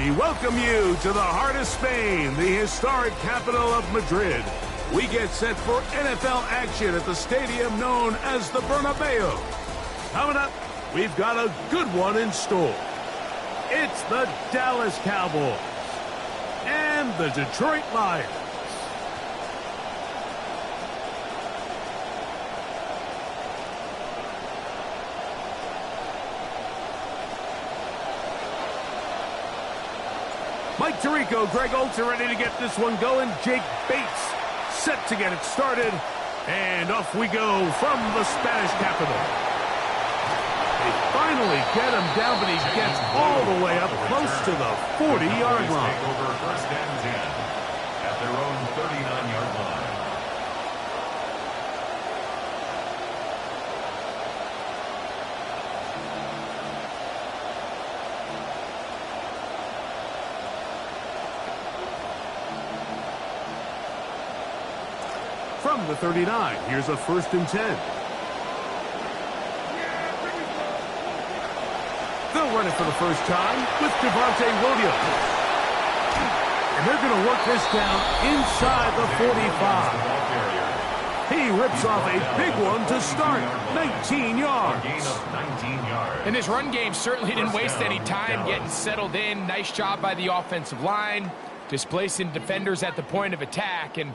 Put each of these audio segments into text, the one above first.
We welcome you to the heart of Spain, the historic capital of Madrid. We get set for NFL action at the stadium known as the Bernabeu. Coming up, we've got a good one in store. It's the Dallas Cowboys and the Detroit Lions. Mike Tirico, Greg Oltz are ready to get this one going. Jake Bates set to get it started. And off we go from the Spanish capital. They finally get him down, but he gets all the way up close to the 40-yard line. Take over first and 10 at their own 39-yard line. From the 39, here's a first and 10. They'll run it for the first time with Javonte Williams. And they're going to work this down inside the 45. He rips off a big one to start. 19 yards. And this run game certainly didn't waste any time getting settled in. Nice job by the offensive line, displacing defenders at the point of attack, and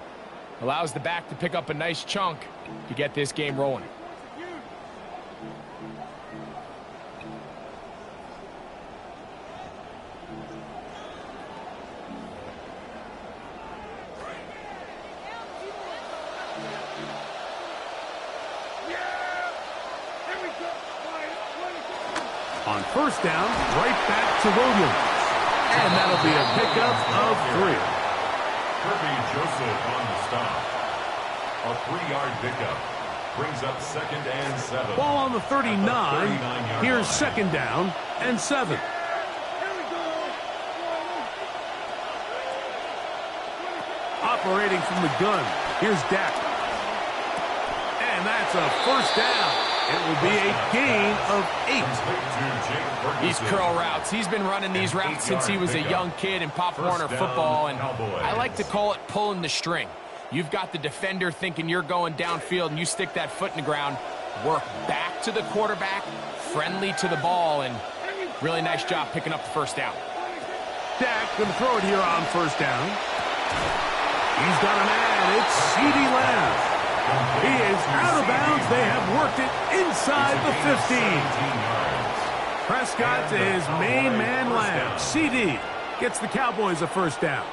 allows the back to pick up a nice chunk to get this game rolling. On first down, right back to Williams. And that'll be a pickup of 3. Kirby Joseph on the stop. A 3-yard pickup. Brings up second and 7. Ball on the 39. Here's second down and 7. Operating from the gun. Here's Dak. And that's a first down. It will be a gain of 8. These curl routes. He's been running these routes since he was a young kid in Pop Warner football, and I like to call it pulling the string. You've got the defender thinking you're going downfield, and you stick that foot in the ground, work back to the quarterback, friendly to the ball, and really nice job picking up the first down. Dak going to throw it here on first down. He's got a man. It's CeeDee Lamb. He is out of bounds. They have worked it inside the 15. Prescott to his main man Lamb. CeeDee gets the Cowboys a first down.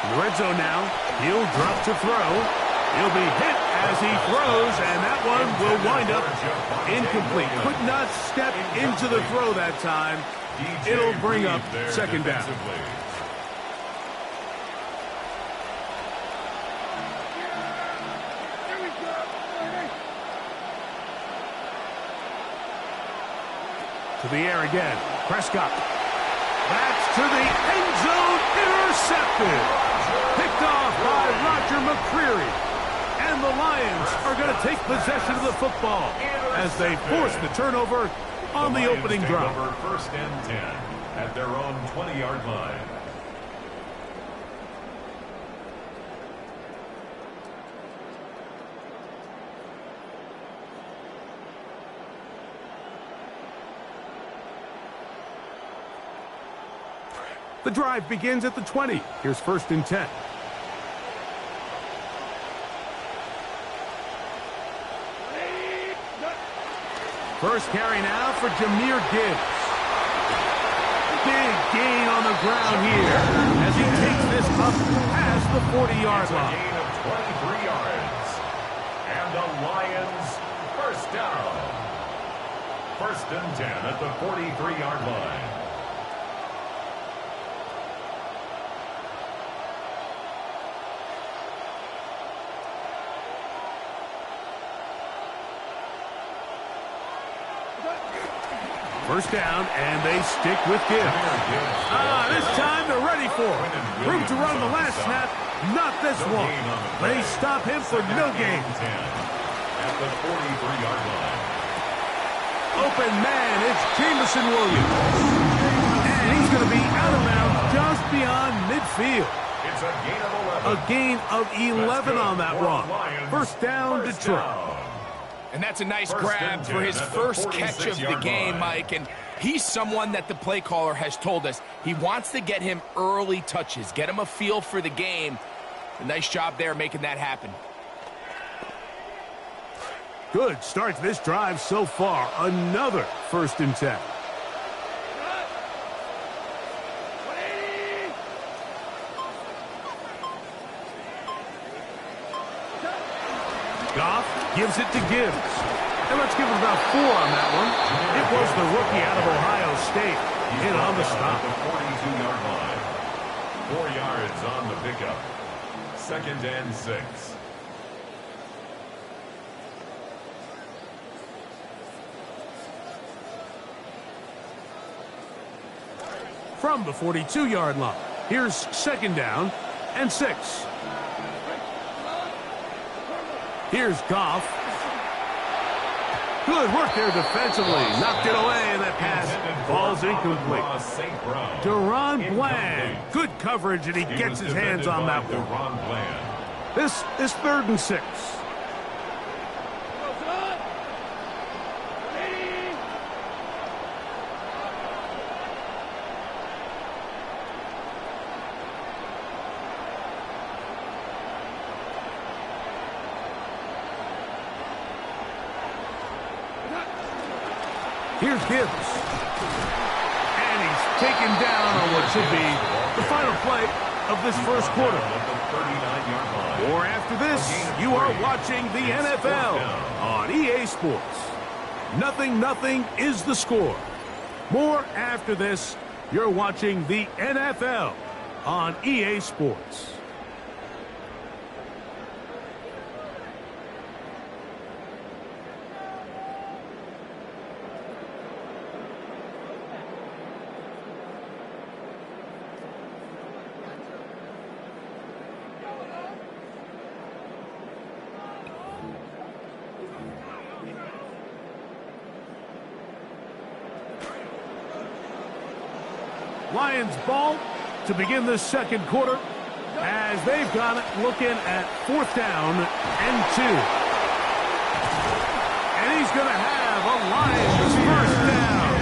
In the red zone now, he'll drop to throw. He'll be hit as he throws, and that one will wind up incomplete. Could not step into the throw that time. It'll bring up second down. To the air again. Prescott. That's to the end zone. Intercepted. Picked off by Roger McCreary. And the Lions are going to take possession of the football as they force the turnover on the opening drive. First and 10 at their own 20-yard line. The drive begins at the 20. Here's first and 10. First carry now for Jahmyr Gibbs. Big gain on the ground here as he takes this up past the 40-yard line. Gain of 23 yards. And the Lions first down. First and 10 at the 43-yard line. First down, and they stick with Gibbs. This time they're ready for it. Room to run the last snap, not this one. They stop him for no gain. At the 43-yard line. Open man, it's Jameson Williams. And he's going to be out of bounds just beyond midfield. It's a gain of 11. A gain of 11 on that run. First down, Detroit. And that's a nice grab for his first catch of the game, Mike. And he's someone that the play caller has told us he wants to get him early touches, get him a feel for the game. A nice job there making that happen. Good start to this drive so far. Another 1st and 10. Goff gives it to Gibbs. And let's give it about 4 on that one. It was the rookie out of Ohio State. In on the stop. The 42-yard line. 4 yards on the pickup. 2nd and 6. From the 42-yard line. Here's 2nd down and 6. Here's Goff. Good work there defensively. Knocked it away, and that pass falls incomplete. Deron Bland. Good coverage, and he gets his hands on that one. This is 3rd and 6. Here's Gibbs. And he's taken down on what should be the final play of this first quarter. More after this, you are watching the NFL on EA Sports. 0-0 is the score. More after this, you're watching the NFL on EA Sports. Lions ball to begin the second quarter as they've got it looking at 4th down and 2. And he's going to have a Lions first down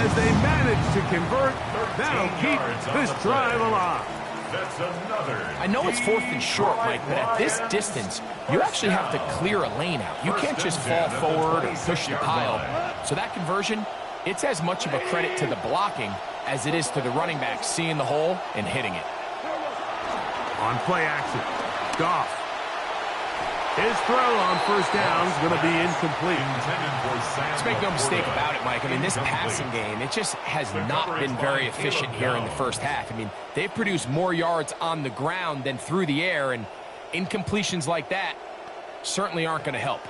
as they manage to convert. That'll keep this drive alive. That's another. I know it's 4th and short, Mike, but at this distance, you actually have to clear a lane out. You can't just fall forward or push the pile. So that conversion, it's as much of a credit to the blocking as it is to the running back seeing the hole and hitting it. On play action, Goff. His throw on first down is going to be incomplete. Let's make no mistake about it, Mike. I mean, this passing game, it just has not been very efficient here in the first half. I mean, they've produced more yards on the ground than through the air, and incompletions like that certainly aren't going to help.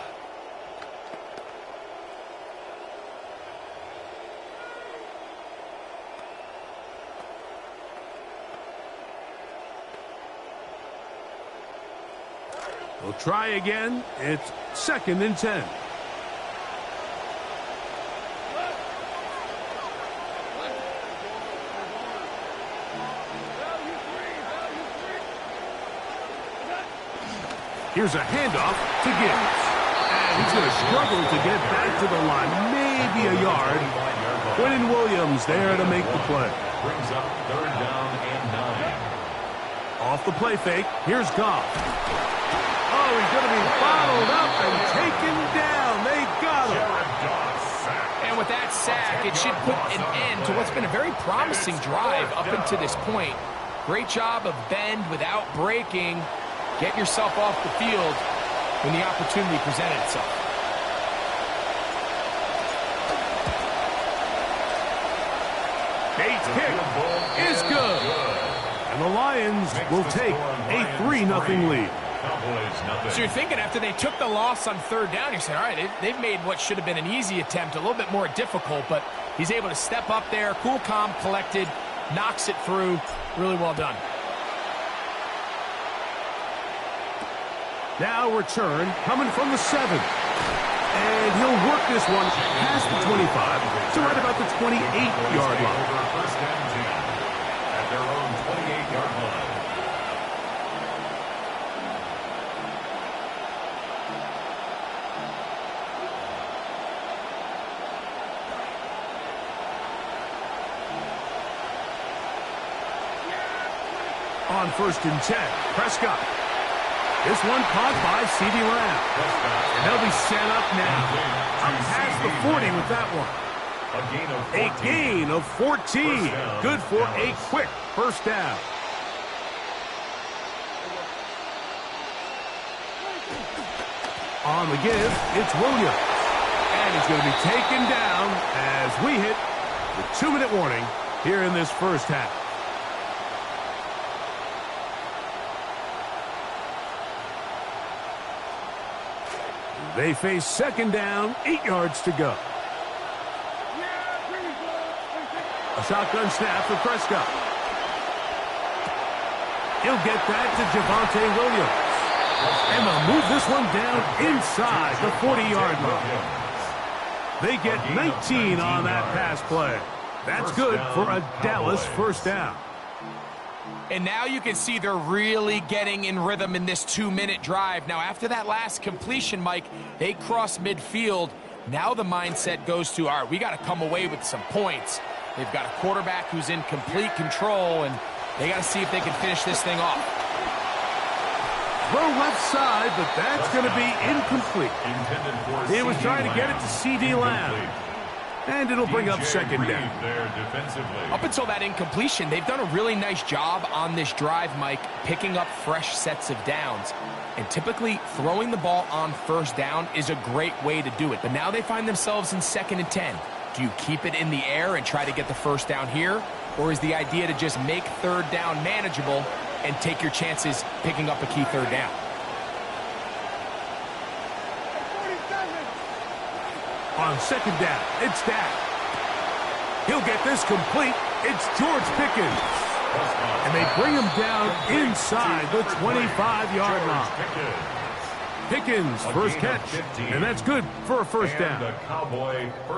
We'll try again. It's 2nd and 10. Here's a handoff to Gibbs. And he's going to struggle to get back to the line. Maybe a yard. Quentin Williams there to make the play. Brings up 3rd down and 9. Off the play fake. Here's Goff. Oh, he's going to be bottled up and taken down. They got him. And with that sack, it should put an end to what's been a very promising drive up until this point. Great job of bend without breaking. Get yourself off the field when the opportunity presented itself. Bates' kick is good. And the Lions will take a 3-0 lead. So you're thinking after they took the loss on third down, you said, all right, they've made what should have been an easy attempt a little bit more difficult, but he's able to step up there, cool, calm, collected, knocks it through. Really well done. Now return coming from the 7. And he'll work this one past the 25 to right about the 28-yard line. First and 10 at their own 28-yard line. On first and 10, Prescott. This one caught by C.D. Lamb. And they'll be set up now. Up past the 40 with that one. A gain of 14. Good for a quick first down. On the give, it's Williams. And he's going to be taken down as we hit the 2-minute warning here in this first half. They face second down, 8 yards to go. A shotgun snap for Prescott. He'll get that to Javonte Williams. And they'll move this one down inside the 40-yard line. They get 19 on that pass play. That's good for a Dallas first down. And now you can see they're really getting in rhythm in this 2-minute drive. Now, after that last completion, Mike, they cross midfield. Now the mindset goes to, all right, we got to come away with some points. They've got a quarterback who's in complete control, and they got to see if they can finish this thing off. Throw left side, but that's going to be incomplete. He was trying to get it to C.D. Lamb. And it'll bring up second down. Up until that incompletion, they've done a really nice job on this drive, Mike, picking up fresh sets of downs. And typically, throwing the ball on first down is a great way to do it. But now they find themselves in 2nd and 10. Do you keep it in the air and try to get the first down here? Or is the idea to just make third down manageable and take your chances picking up a key third down? On second down, it's Dak. He'll get this complete. It's George Pickens. And they bring him down inside the 25-yard line. Pickens, first catch, and that's good for a first down.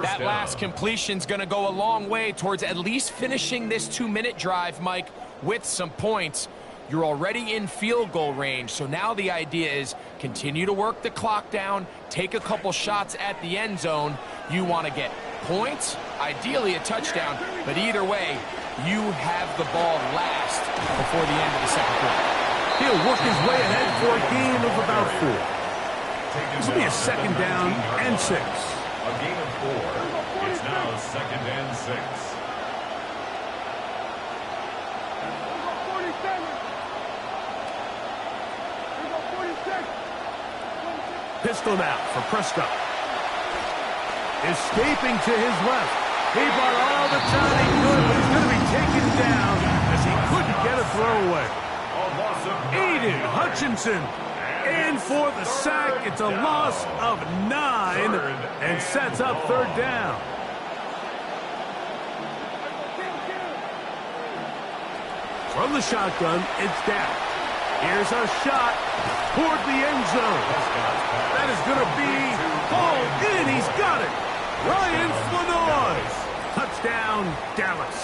That last completion's going to go a long way towards at least finishing this 2-minute drive, Mike, with some points. You're already in field goal range, so now the idea is continue to work the clock down, take a couple shots at the end zone. You want to get points, ideally a touchdown, but either way, you have the ball last before the end of the second quarter. He'll work his way ahead for a gain of about 4. This will be a second down and 6. A gain of 4. It's now 2nd and 6. Pistol now for Prescott. Escaping to his left. He bought all the time he could, but he's going to be taken down as he couldn't get a throwaway. Aiden Hutchinson in for the sack. It's a loss of 9 and sets up third down. From the shotgun, it's Dak. Here's a shot toward the end zone. That is going to be hauled in. He's got it. Ryan Flanoy. Touchdown, Dallas.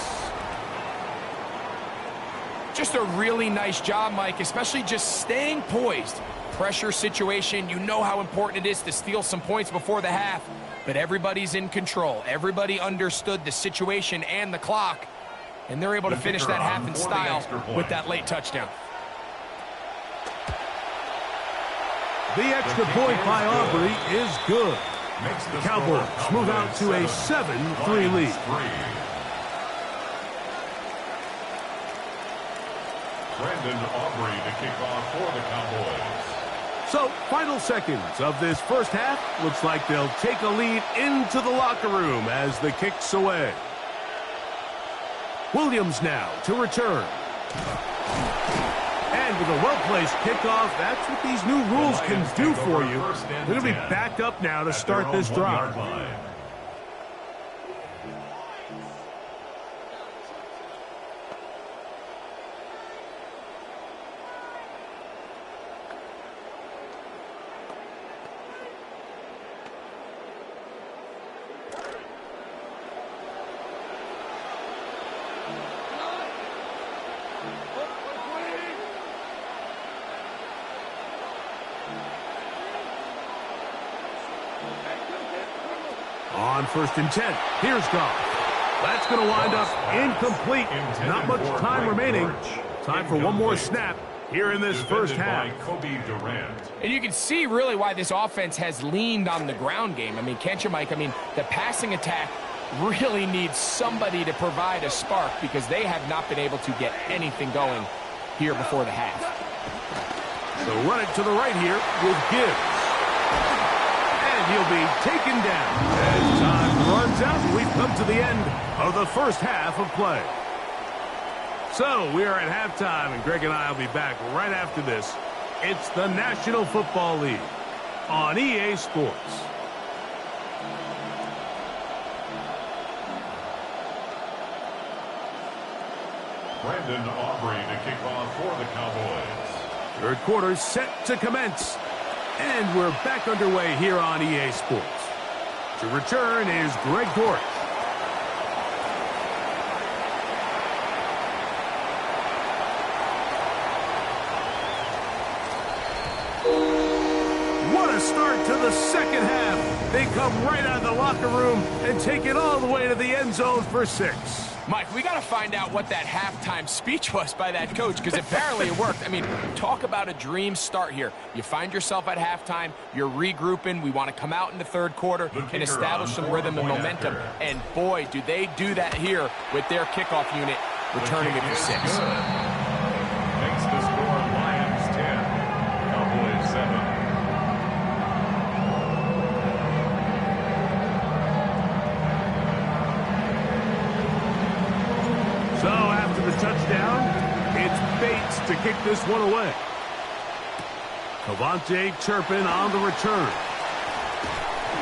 Just a really nice job, Mike, especially just staying poised. Pressure situation, you know how important it is to steal some points before the half, but everybody's in control. Everybody understood the situation and the clock, and they're able to finish that half in style with that late touchdown. The extra point by Aubrey is good. The Cowboys move out to a 7-3 lead. Brandon Aubrey to kick off for the Cowboys. So, final seconds of this first half. Looks like they'll take a lead into the locker room as the kick's away. Williams now to return. And And with a well-placed kickoff, that's what these new rules can do for you. They're going to be back up now to start this drive. On 1st and 10, here's Goff. That's going to wind up incomplete. Not much time remaining. Time for one more snap here in this first half. And you can see really why this offense has leaned on the ground game. I mean, can't you, Mike? I mean, the passing attack really needs somebody to provide a spark because they have not been able to get anything going here before the half. So run it to the right here with Gibbs. He'll be taken down as time runs out. We've come to the end of the first half of play. So we are at halftime, and Greg and I will be back right after this. It's the National Football League on EA Sports. Brandon Aubrey to kick off for the Cowboys. Third quarter set to commence. And we're back underway here on EA Sports. To return is Greg Dortch. What a start to the second half. They come right out of the locker room and take it all the way to the end zone for 6. Mike, we got to find out what that halftime speech was by that coach, because apparently it worked. I mean, talk about a dream start here. You find yourself at halftime, you're regrouping, we want to come out in the third quarter and establish some rhythm and momentum. And boy, do they do that here with their kickoff unit, returning it for 6. Makes the score Lions 10, Cowboys 7. So after the touchdown, it's Bates to kick this one away. Cavante Turpin on the return.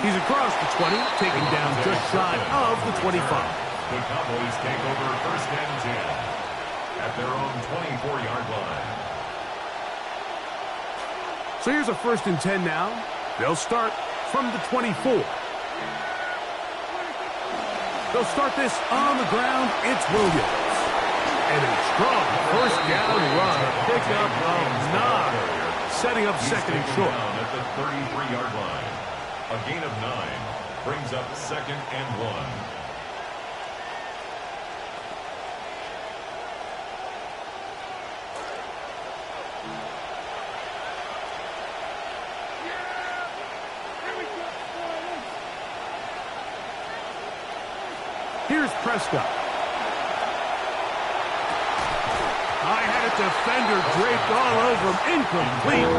He's across the 20, taken down just shy of the 25. The Cowboys take over 1st and 10 at their own 24-yard line. So here's a 1st and 10 now. They'll start from the 24. They'll start this on the ground. It's Williams. And a strong 1st down run. Pick up of 9. Setting up 2nd and short. At the 33-yard line. A gain of 9 brings up 2nd and 1. Here's Prescott. I had a defender draped all over him. Incomplete.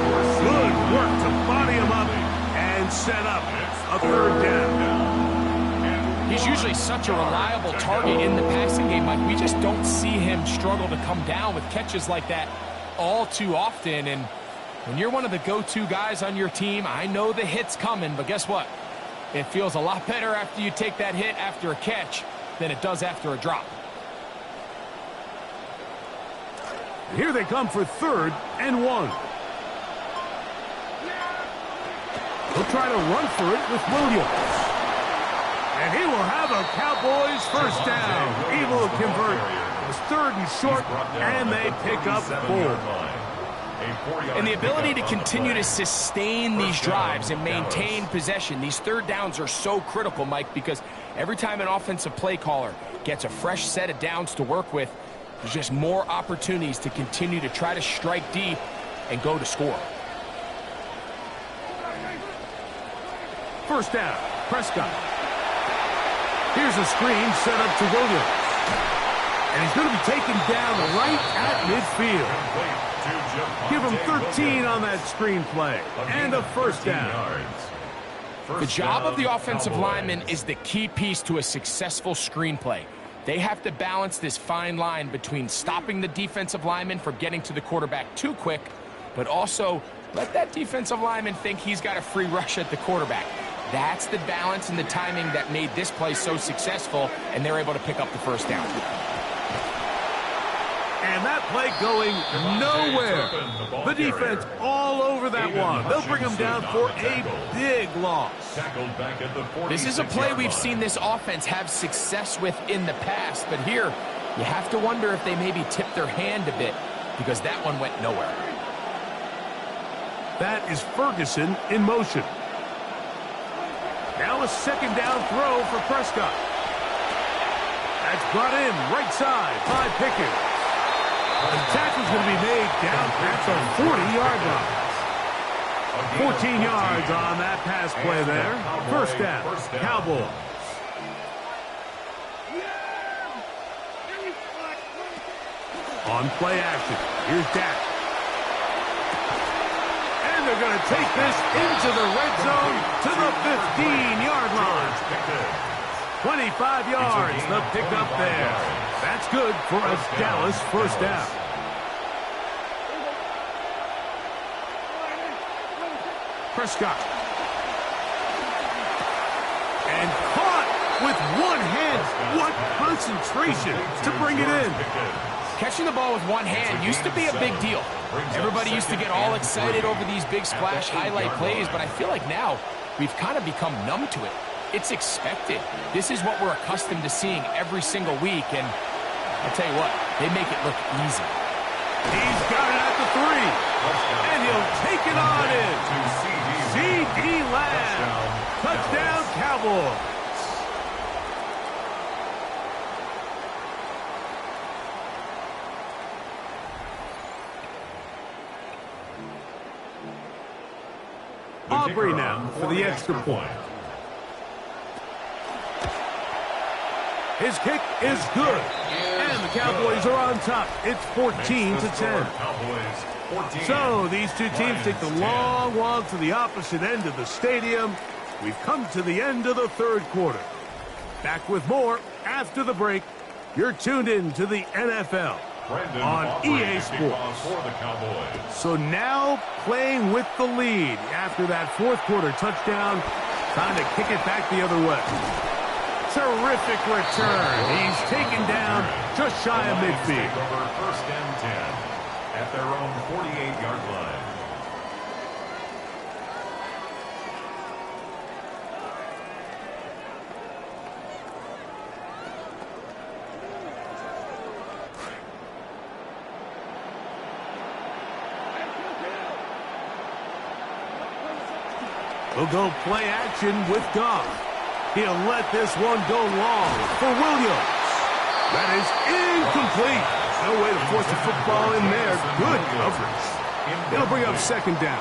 Good work to body him up and set up a 3rd down. He's usually such a reliable target in the passing game, Mike. We just don't see him struggle to come down with catches like that all too often. And when you're one of the go-to guys on your team, I know the hit's coming, but guess what? It feels a lot better after you take that hit after a catch than it does after a drop. Here they come for 3rd and 1. He'll try to run for it with Williams. And he will have a Cowboys 1st down. He will convert. It's 3rd and short, and they pick up 4. And the ability to continue to sustain these drives and maintain possession, these 3rd downs are so critical, Mike, because every time an offensive play caller gets a fresh set of downs to work with, there's just more opportunities to continue to try to strike deep and go to score. 1st down, Prescott. Here's a screen set up to Williams. And he's going to be taken down right at midfield. Give him 13 on that screen play. And a 1st down. The job of the offensive lineman is the key piece to a successful screen play. They have to balance this fine line between stopping the defensive lineman from getting to the quarterback too quick, but also let that defensive lineman think he's got a free rush at the quarterback. That's the balance and the timing that made this play so successful, and they're able to pick up the first down. And that play going nowhere. The defense all over that one. They'll bring them down for a big loss. This is a play we've seen this offense have success with in the past, but here you have to wonder if they maybe tipped their hand a bit because that one went nowhere. That is Ferguson in motion. Now a second down throw for Prescott. That's brought in right side by Pickens. The tackle's going to be made down at the 40-yard line. 14 yards on that pass play there. First down, Cowboys. On play action, here's Dak. And they're going to take this into the red zone to the 15-yard line. 25 yards, the pickup there. That's good for a Dallas first down. Prescott. And caught with one hand. What concentration to bring it in. Catching the ball with one hand used to be a big deal. Everybody used to get all excited over these big splash highlight plays, but I feel like now we've kind of become numb to it. It's expected. This is what we're accustomed to seeing every single week, and I'll tell you what, they make it look easy. He's got it at the 3, and he'll take it on in. C.D. Lamb. Touchdown, Cowboys. Aubrey now for the extra point. His kick is good. And the Cowboys are on top. It's 14-10. So these two teams take the long walk to the opposite end of the stadium. We've come to the end of the third quarter. Back with more after the break. You're tuned in to the NFL on EA Sports. So now playing with the lead after that fourth quarter touchdown. Time to kick it back the other way. Terrific return. He's taken down just shy of midfield. First and 10 at their own 48-yard line. We'll go play action with Goff. He'll let this one go long for Williams. That is incomplete. No way to force the football in there. Good coverage. It'll bring up second down.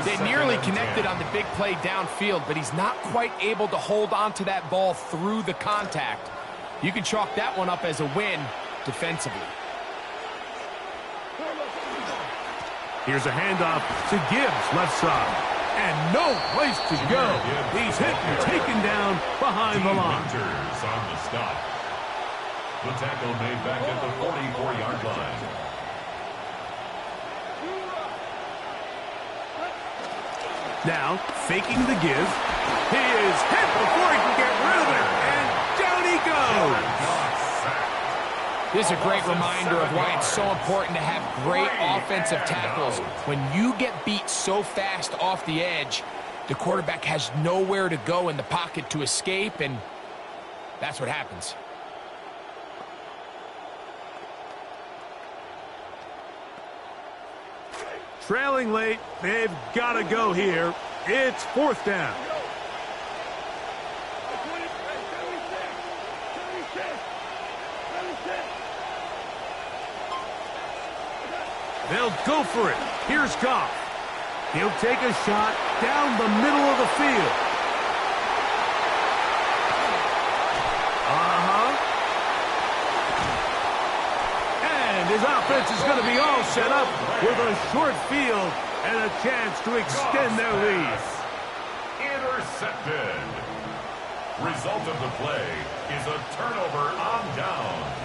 They nearly connected on the big play downfield, but he's not quite able to hold on to that ball through the contact. You can chalk that one up as a win defensively. Here's a handoff to Gibbs, left side. And no place to go. He's hit and taken down behind the line. On the stop. The tackle made back at the 44-yard line. Now, faking the give. He is hit before he can get rid of it. And down he goes. This is a great reminder of why it's so important to have great offensive tackles. When you get beat so fast off the edge, the quarterback has nowhere to go in the pocket to escape, and that's what happens. Trailing late, they've got to go here. It's fourth down. They'll go for it. Here's Goff. He'll take a shot down the middle of the field. And his offense is going to be all set up with a short field and a chance to extend their lead. Intercepted. Result of the play is a turnover on downs.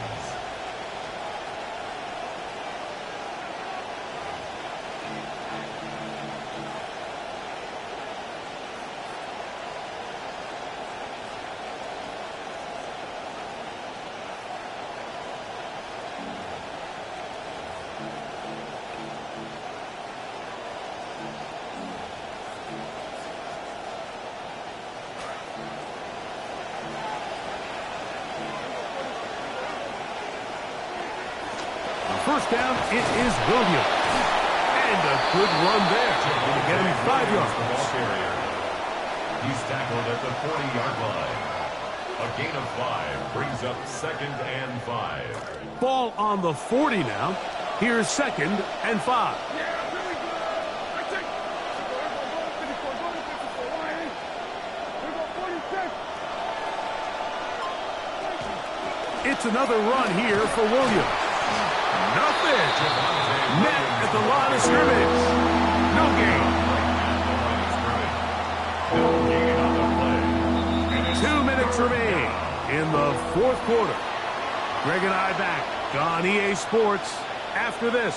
First down, it is Williams. And a good run there. Going to get him 5 yards. He's tackled at the 40-yard line. A gain of 5 brings up 2nd and 5. Ball on the 40 now. Here's 2nd and 5. It's another run here for Williams. Nothing. Met at the line of scrimmage. No gain. 2 minutes remain in the 4th quarter. Greg and I back on EA Sports after this.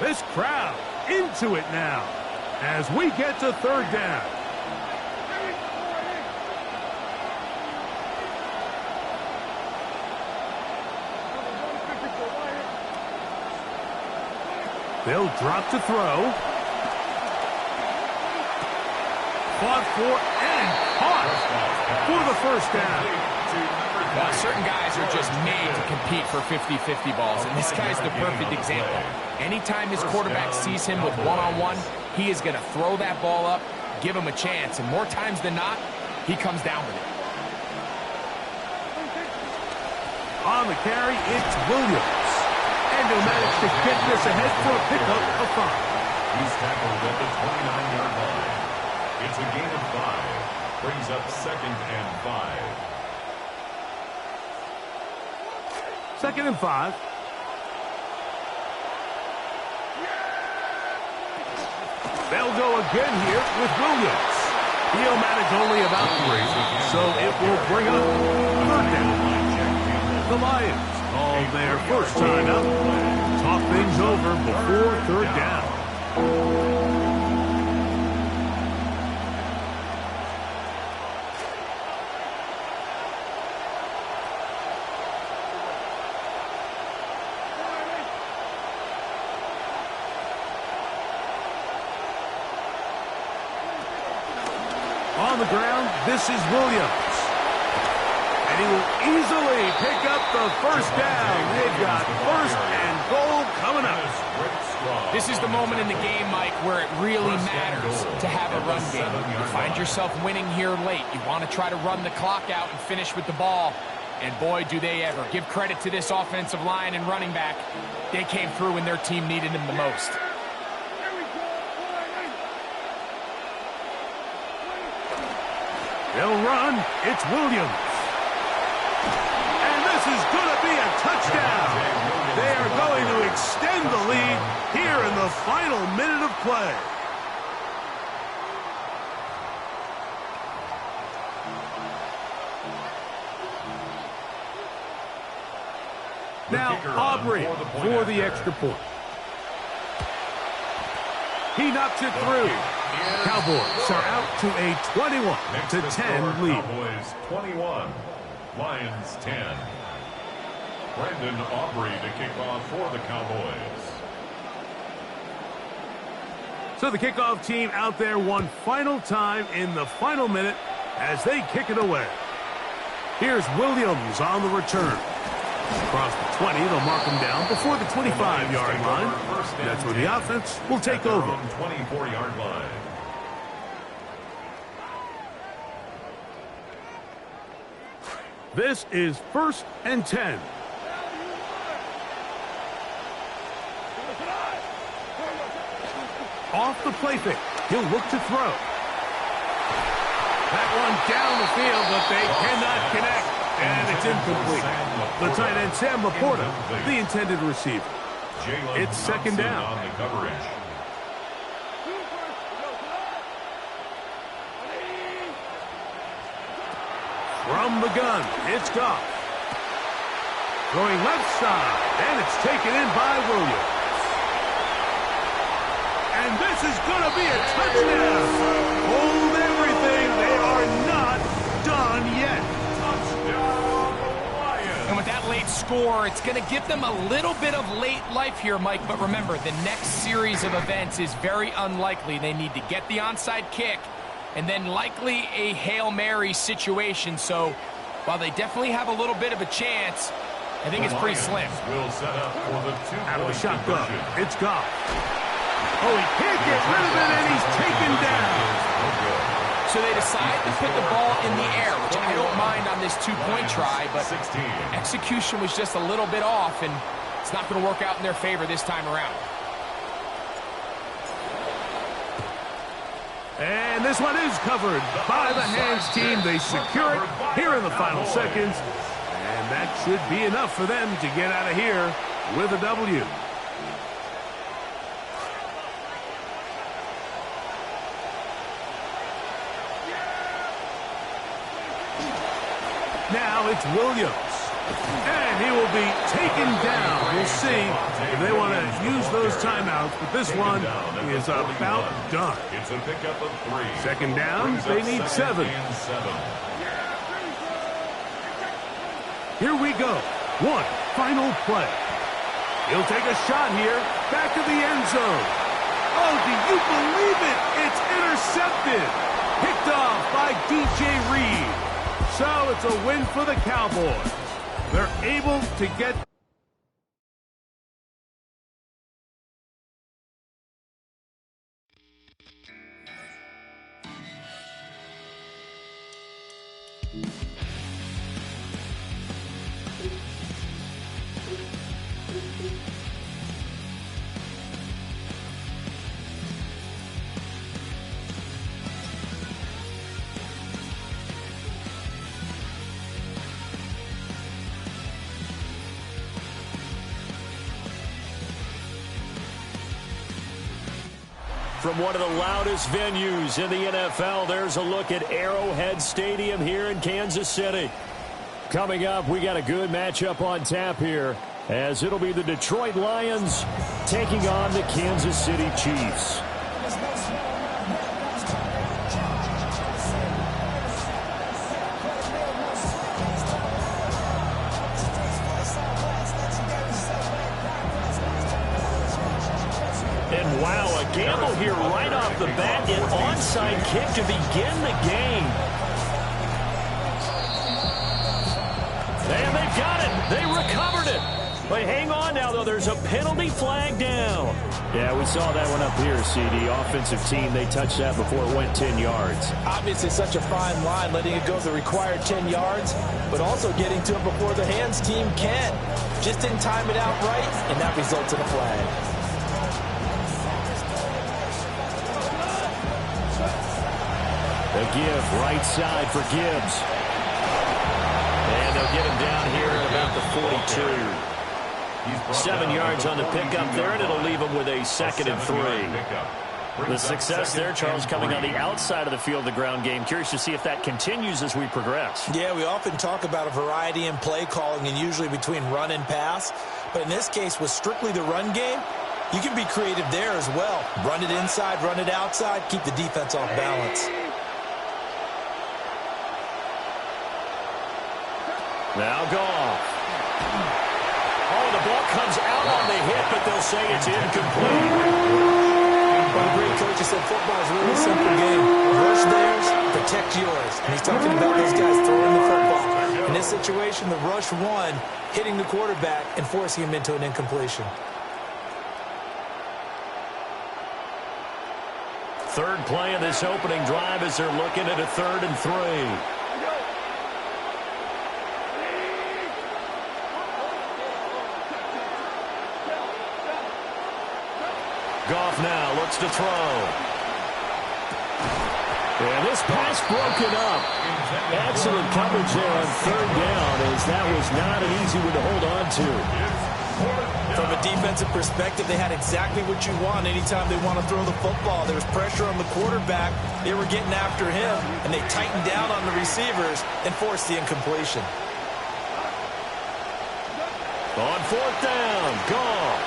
This crowd into it now as we get to 3rd down. They'll drop to throw. Fought for and caught for the 1st down. Well, certain guys are just made to compete for 50-50 balls, and this guy's the perfect example. Anytime his quarterback sees him with one-on-one, he is going to throw that ball up, give him a chance, and more times than not, he comes down with it. On the carry, it's Williams. And he'll manage to get this ahead for a pickup of 5. He's tackled at the 29-yard line. It's a gain of 5. Brings up 2nd and 5. 2nd and 5. They'll go again here with Williams. He'll manage only about 3, so it will bring up 3rd down. The Lions call their first time out. Talk things over before 3rd down. On the ground, this is Williams. And he will easily pick up the 1st down. They've got 1st and goal coming up. This is the moment in the game, Mike, where it really matters to have a run game. You find yourself winning here late. You want to try to run the clock out and finish with the ball. And boy, do they ever. Give credit to this offensive line and running back. They came through when their team needed them the most. They'll run. It's Williams. And this is going to be a touchdown. They are going to extend the lead here in the final minute of play. Now Aubrey for the extra point. He knocks it through. Cowboys are out to a 21-10 lead. Cowboys 21, Lions 10. Brandon Aubrey to kick off for the Cowboys. So the kickoff team out there one final time in the final minute as they kick it away. Here's Williams on the return. Across the 20, they'll mark him down before the 25-yard line. That's where the offense will take over. 24-yard line. This is 1st and 10. Off the play fake. He'll look to throw. That one down the field, but they cannot connect. And it's incomplete. The tight end, Sam Laporta, the intended receiver. It's second down. On the coverage. From the gun, it's Goff. Going left side, and it's taken in by Williams. And this is going to be a touchdown. Hold everything. They are not done yet. Touchdown, Lions. And with that late score, it's going to give them a little bit of late life here, Mike. But remember, the next series of events is very unlikely. They need to get the onside kick and then likely a Hail Mary situation. So while they definitely have a little bit of a chance, I think it's pretty slim. Will set up for the Out of the shotgun, conversion. it's Goff. Oh, he can't get rid of it, and he's taken down. So they decide to put the ball in the air, which I don't mind on this two-point try, but 16. execution was just a little bit off, and it's not going to work out in their favor this time around. And this one is covered by the hands team. They secure it here in the final seconds. And that should be enough for them to get out of here with a W. Now it's Williams. And he will be taken down. We'll see if they want to use those timeouts, but this one is about done. It's a pickup of 3. Second down, they need 7. Here we go. One final play. He'll take a shot here. Back to the end zone. Oh, do you believe it? It's intercepted. Picked off by DJ Reed. So it's a win for the Cowboys. They're able to get... From one of the loudest venues in the NFL, there's a look at Arrowhead Stadium here in Kansas City. Coming up, we got a good matchup on tap here, as it'll be the Detroit Lions taking on the Kansas City Chiefs. And wow, a gamble here right off the bat, an onside kick to begin the game. And they've got it. They recovered it. But hang on now, though. There's a penalty flag down. Yeah, we saw that one up here, CD. Offensive team, they touched that before it went 10 yards. Obviously, such a fine line, letting it go the required 10 yards, but also getting to it before the hands team can. Just didn't time it out right, and that results in a flag. The give, right side for Gibbs. And they'll get him down here at about the 42. 7 yards on the pickup there, and it'll leave him with a 2nd and 3. The success there, Charles, coming on the outside of the field, the ground game. Curious to see if that continues as we progress. Yeah, we often talk about a variety in play calling, and usually between run and pass. But in this case, with strictly the run game, you can be creative there as well. Run it inside, run it outside, keep the defense off balance. Now Goff. Oh, the ball comes out on the hit, but they'll say it's incomplete. One great coach said football is a really simple game. Rush theirs, protect yours. And he's talking about those guys throwing the football. In this situation, the rush one, hitting the quarterback and forcing him into an incompletion. Third play of this opening drive as they're looking at a 3rd and 3. Goff now looks to throw. And this pass broken up. Excellent coverage there on 3rd down, as that was not an easy one to hold on to. From a defensive perspective, they had exactly what you want anytime they want to throw the football. There was pressure on the quarterback. They were getting after him, and they tightened down on the receivers and forced the incompletion. On fourth down, Goff.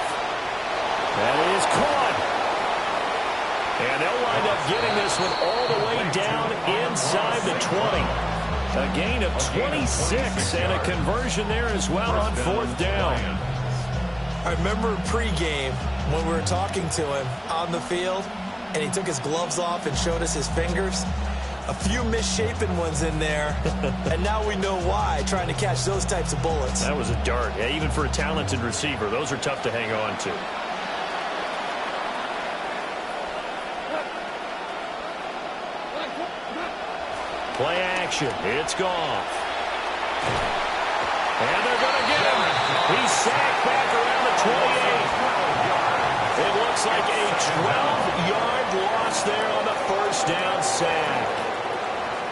That is caught. And they'll wind up getting this one all the way down inside the 20. A gain of 26 and a conversion there as well on fourth down. I remember pregame when we were talking to him on the field, and he took his gloves off and showed us his fingers. A few misshapen ones in there, and now we know why, trying to catch those types of bullets. That was a dart. Yeah, even for a talented receiver, those are tough to hang on to. Play action. It's Goff. And they're going to get him. He's sacked back around the 28. It looks like a 12-yard loss there on the first down sack.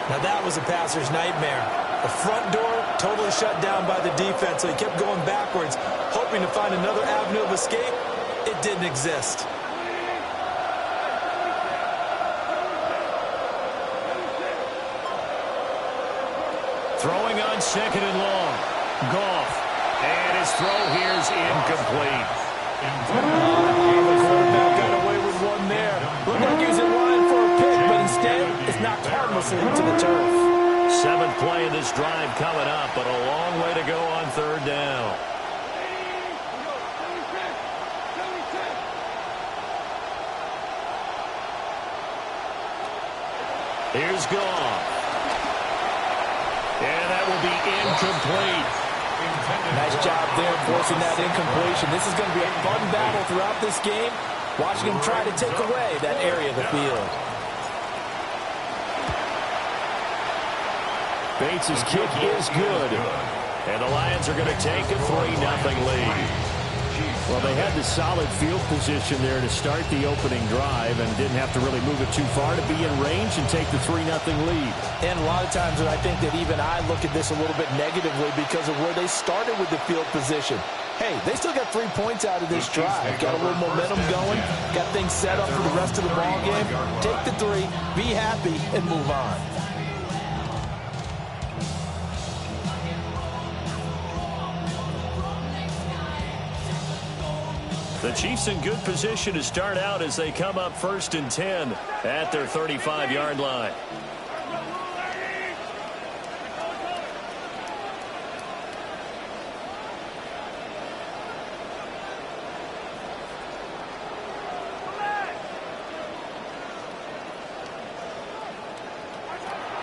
Now that was a passer's nightmare. The front door totally shut down by the defense, so he kept going backwards, hoping to find another avenue of escape. It didn't exist. Throwing on second and long. Goff. And his throw here's incomplete. The quarterback got away with one there. Looked like he was in line for a pick, but instead, it's knocked harmlessly to the turf. Seventh play of this drive coming up, but a long way to go on third down. Here's Goff. And that will be incomplete. Nice job there forcing that incompletion. This is going to be a fun battle throughout this game, watching him try to take away that area of the field. Bates' kick is good. And the Lions are going to take a 3-0 lead. Well, they had the solid field position there to start the opening drive and didn't have to really move it too far to be in range and take the 3-0 lead. And a lot of times I think that even I look at this a little bit negatively because of where they started with the field position. Hey, they still got 3 points out of this drive. Got a little momentum going. Got things set up for the rest of the ball game. Take the 3, be happy, and move on. The Chiefs in good position to start out as they come up 1st and 10 at their 35-yard line.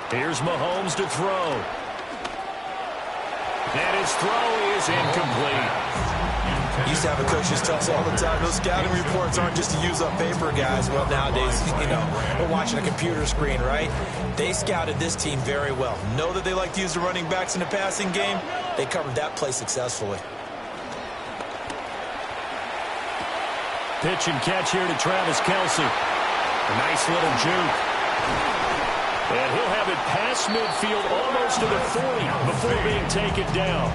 Here's Mahomes to throw. And his throw is incomplete. Used to have a coach just tell us all the time, those scouting reports aren't just to use up paper, guys. Well, nowadays, you know, we're watching a computer screen, right? They scouted this team very well. Know that they like to use the running backs in the passing game. They covered that play successfully. Pitch and catch here to Travis Kelce. A nice little juke. And he'll have it past midfield almost to the 40 before being taken down.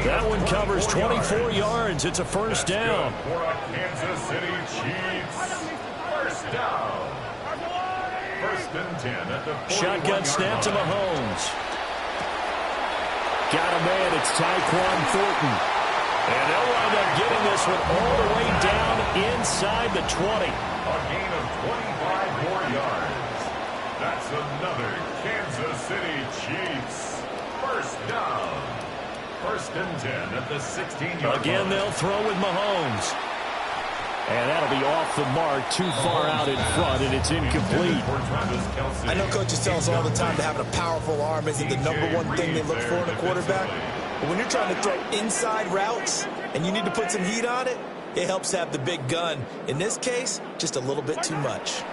That one covers 24 yards. It's a first down. For a Kansas City Chiefs first down. 1st and 10 at the 41-yard Shotgun snap to Mahomes. Got a man. It's Tyquan Thornton. And they'll wind up getting this one all the way down inside the 20. A gain of 25 more yards. That's another Kansas City Chiefs first down. 1st and 10 at the 16-yard Again, line. they'll throw with Mahomes. And that'll be off the mark, too far out in front, and it's incomplete. I know coaches tell us all the time that having a powerful arm isn't the #1 thing they look for in a quarterback. But when you're trying to throw inside routes and you need to put some heat on it, it helps have the big gun. In this case, just a little bit too much.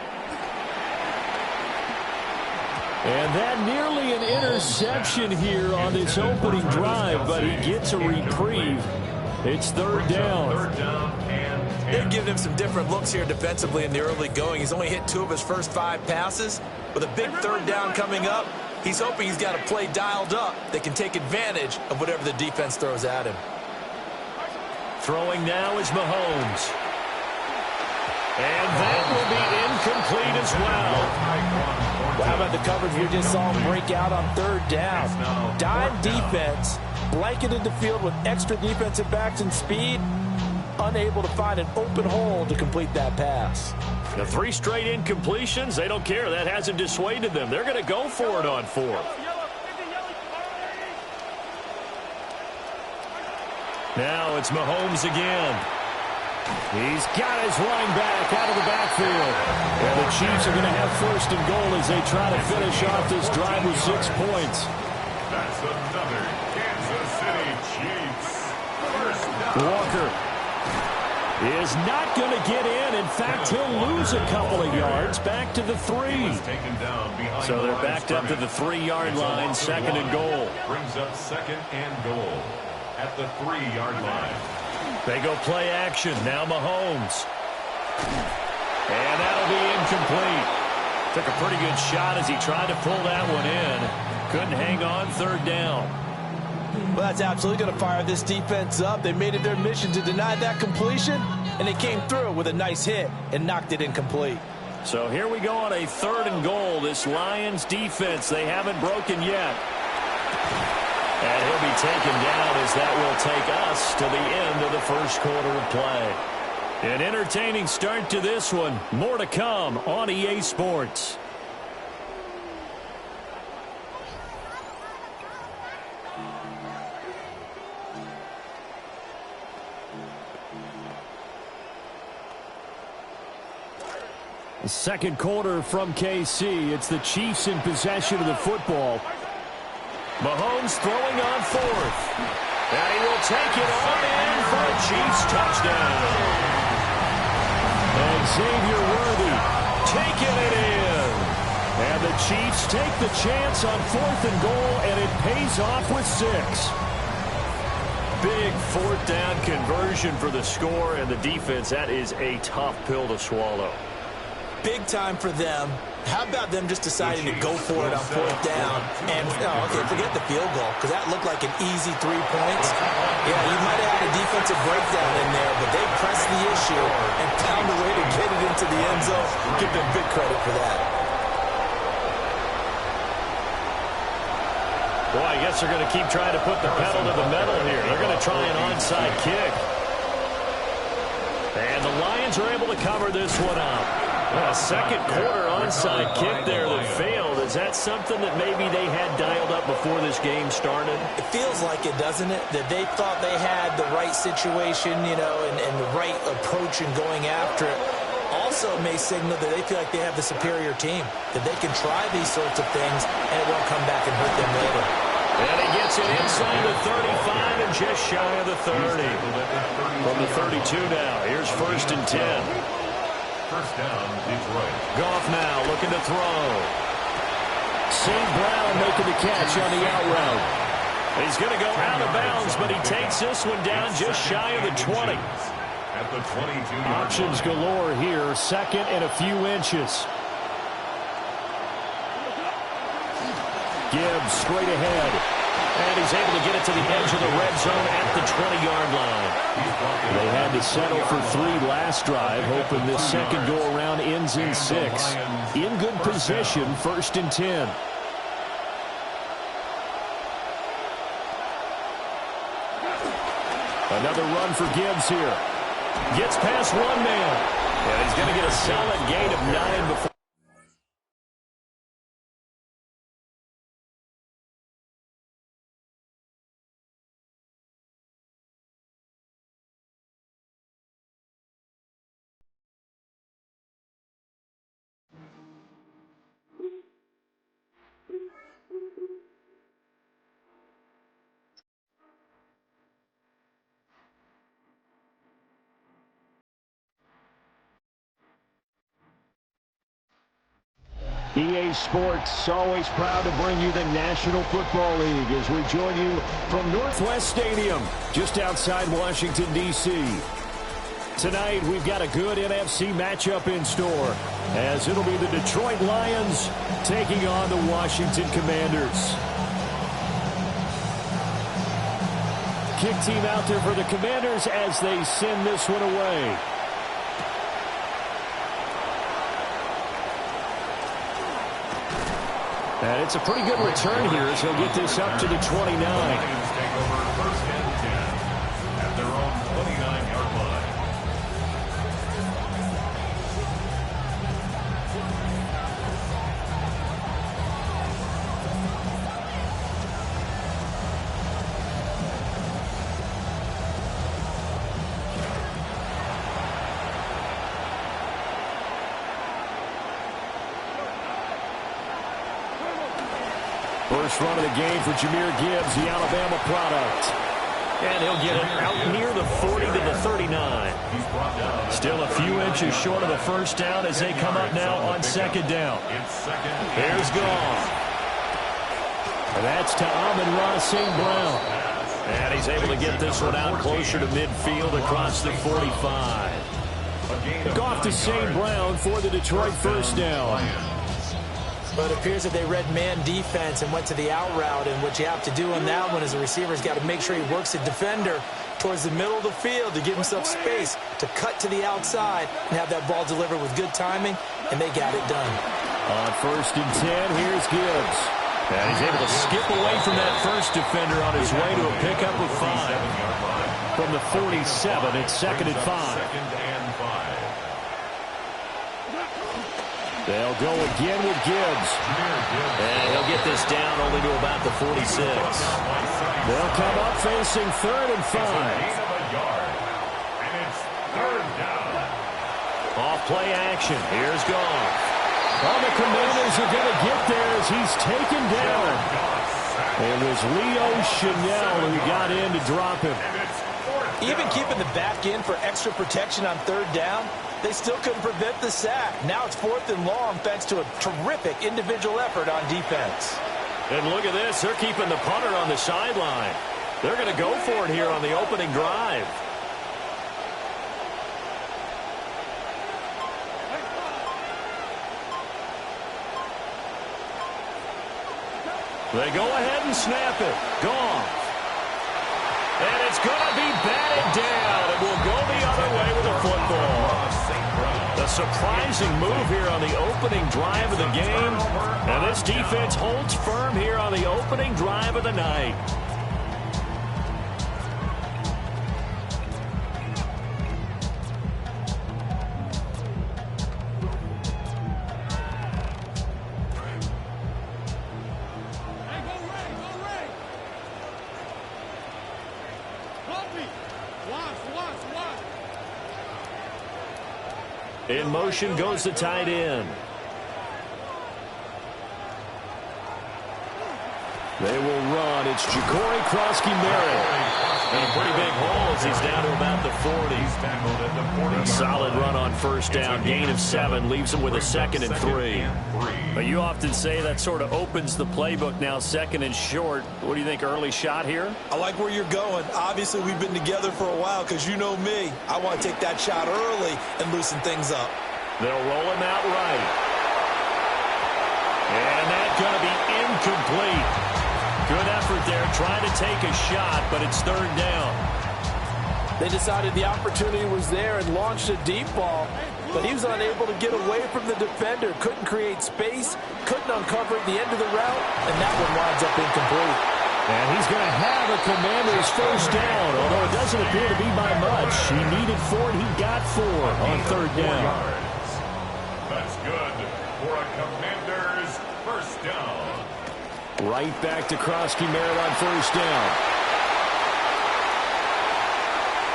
And that nearly an interception here on this opening drive, but he gets a reprieve. It's third down. They're giving him some different looks here defensively in the early going. He's only hit 2 of his first 5 passes. With a big third down coming up, he's hoping he's got a play dialed up that can take advantage of whatever the defense throws at him. Throwing now is Mahomes. And that will be incomplete as well. Well, how about the coverage we just saw break out on third down? Dime defense, blanketed the field with extra defensive backs and speed, unable to find an open hole to complete that pass. The 3 straight incompletions, they don't care. That hasn't dissuaded them. They're going to go for it on 4th. Now it's Mahomes again. He's got his running back out of the backfield. And the Chiefs are going to have 1st and goal as they try to finish off this drive with 6 points. That's another Kansas City Chiefs first down. Walker is not going to get in. In fact, he'll lose a couple of yards back to the 3. So they're backed up to the 3-yard line, 2nd and goal. Brings up 2nd and goal at the 3-yard line. They go play action. Now Mahomes. And that'll be incomplete. Took a pretty good shot as he tried to pull that one in. Couldn't hang on 3rd down. Well, that's absolutely going to fire this defense up. They made it their mission to deny that completion, and they came through with a nice hit and knocked it incomplete. So here we go on a 3rd and goal. This Lions defense, they haven't broken yet. And he'll be taken down as that will take us to the end of the 1st quarter of play. An entertaining start to this one. More to come on EA Sports. The 2nd quarter from KC. It's the Chiefs in possession of the football. Mahomes throwing on 4th. And he will take it on in for a Chiefs touchdown. And Xavier Worthy taking it in. And the Chiefs take the chance on 4th and goal, and it pays off with 6. Big 4th down conversion for the score, and the defense, that is a tough pill to swallow. Big time for them. How about them just deciding to go for it on 4th down? And, okay, forget the field goal, because that looked like an easy 3 points. Yeah, you might have had a defensive breakdown in there, but they pressed the issue and found a way to get it into the end zone. Give them big credit for that. Boy, I guess they're going to keep trying to put the pedal to the metal here. They're going to try an onside kick. And the Lions are able to cover this one up. A 2nd quarter onside kick there that failed. Is that something that maybe they had dialed up before this game started? It feels like it, doesn't it? That they thought they had the right situation, and the right approach in going after it. Also may signal that they feel like they have the superior team, that they can try these sorts of things, and it won't come back and hurt them later. And he gets it inside the 35 and just shy of the 30. From the 32 now, here's 1st and 10. First down, Detroit. Goff now looking to throw. St. Brown making the catch on the out route. He's going to go out of bounds, but he takes this one down just shy of the 20. At the 22. Options galore here, 2nd and a few inches. Gibbs straight ahead. And he's able to get it to the edge of the red zone at the 20-yard line. They had to settle for 3 last drive, hoping this 2nd go-around ends in 6. In good position, 1st and 10. Another run for Gibbs here. Gets past 1 man. And he's going to get a solid gain of 9 before. EA Sports, always proud to bring you the National Football League as we join you from Northwest Stadium, just outside Washington, D.C. Tonight, we've got a good NFC matchup in store, as it'll be the Detroit Lions taking on the Washington Commanders. kick team out there for the Commanders as they send this one away. And it's a pretty good return here as he'll get this up to the 29. Lions take over first and 10 at their own 29-yard line. First run of the game for Jahmyr Gibbs, the Alabama product. And he'll get it out near the 40 to the 39. Still a few inches short of the first down as they come up now on second down. Here's Goff. And that's to Amon-Ra St. Brown. And he's able to get this one out closer to midfield across the 45. Goff to St. Brown for the Detroit first down. But it appears that they read man defense and went to the out route, and what you have to do on that one is the receiver's got to make sure he works the defender towards the middle of the field to give himself space to cut to the outside and have that ball delivered with good timing, and they got it done. On first and 10, here's Gibbs. And he's able to skip away from that first defender on his way to a pickup of 5. From the 47, it's second and 5. They'll go again with Gibbs. And he'll get this down only to about the 46. They'll come up facing third and 5. Off play action. Here's Goff. Oh, the Commanders are going to get there as he's taken down. It was Leo Chenal who got in to drop him. Even keeping the back in for extra protection on third down, they still couldn't prevent the sack. Now it's 4th and long thanks to a terrific individual effort on defense. And look at this. They're keeping the punter on the sideline. They're going to go for it here on the opening drive. They go ahead and snap it. Goff. And it's going to be batted down. It will go the other way with the football. A surprising move here on the opening drive of the game. And this defense holds firm here on the opening drive of the night. In motion goes the tight end. They will run. It's Ja'Cory Krosky-Merritt. And a pretty big hole as he's down to about the 40. Solid run on first down. Gain of 7 leaves him with a 2nd and 3. But you often say that sort of opens the playbook now, 2nd and short. What do you think, early shot here? I like where you're going. Obviously, we've been together for a while because you know me. I want to take that shot early and loosen things up. They'll roll him out right. And that's going to be incomplete. Good effort there, trying to take a shot, but it's third down. They decided the opportunity was there and launched a deep ball, but he was unable to get away from the defender. Couldn't create space, couldn't uncover at the end of the route, and that one winds up incomplete. And he's going to have a Commander's first down, although it doesn't appear to be by much. He needed 4, and he got 4 on third down. That's good for a Commander's first down. Right back to Krosky-Merritt on first down.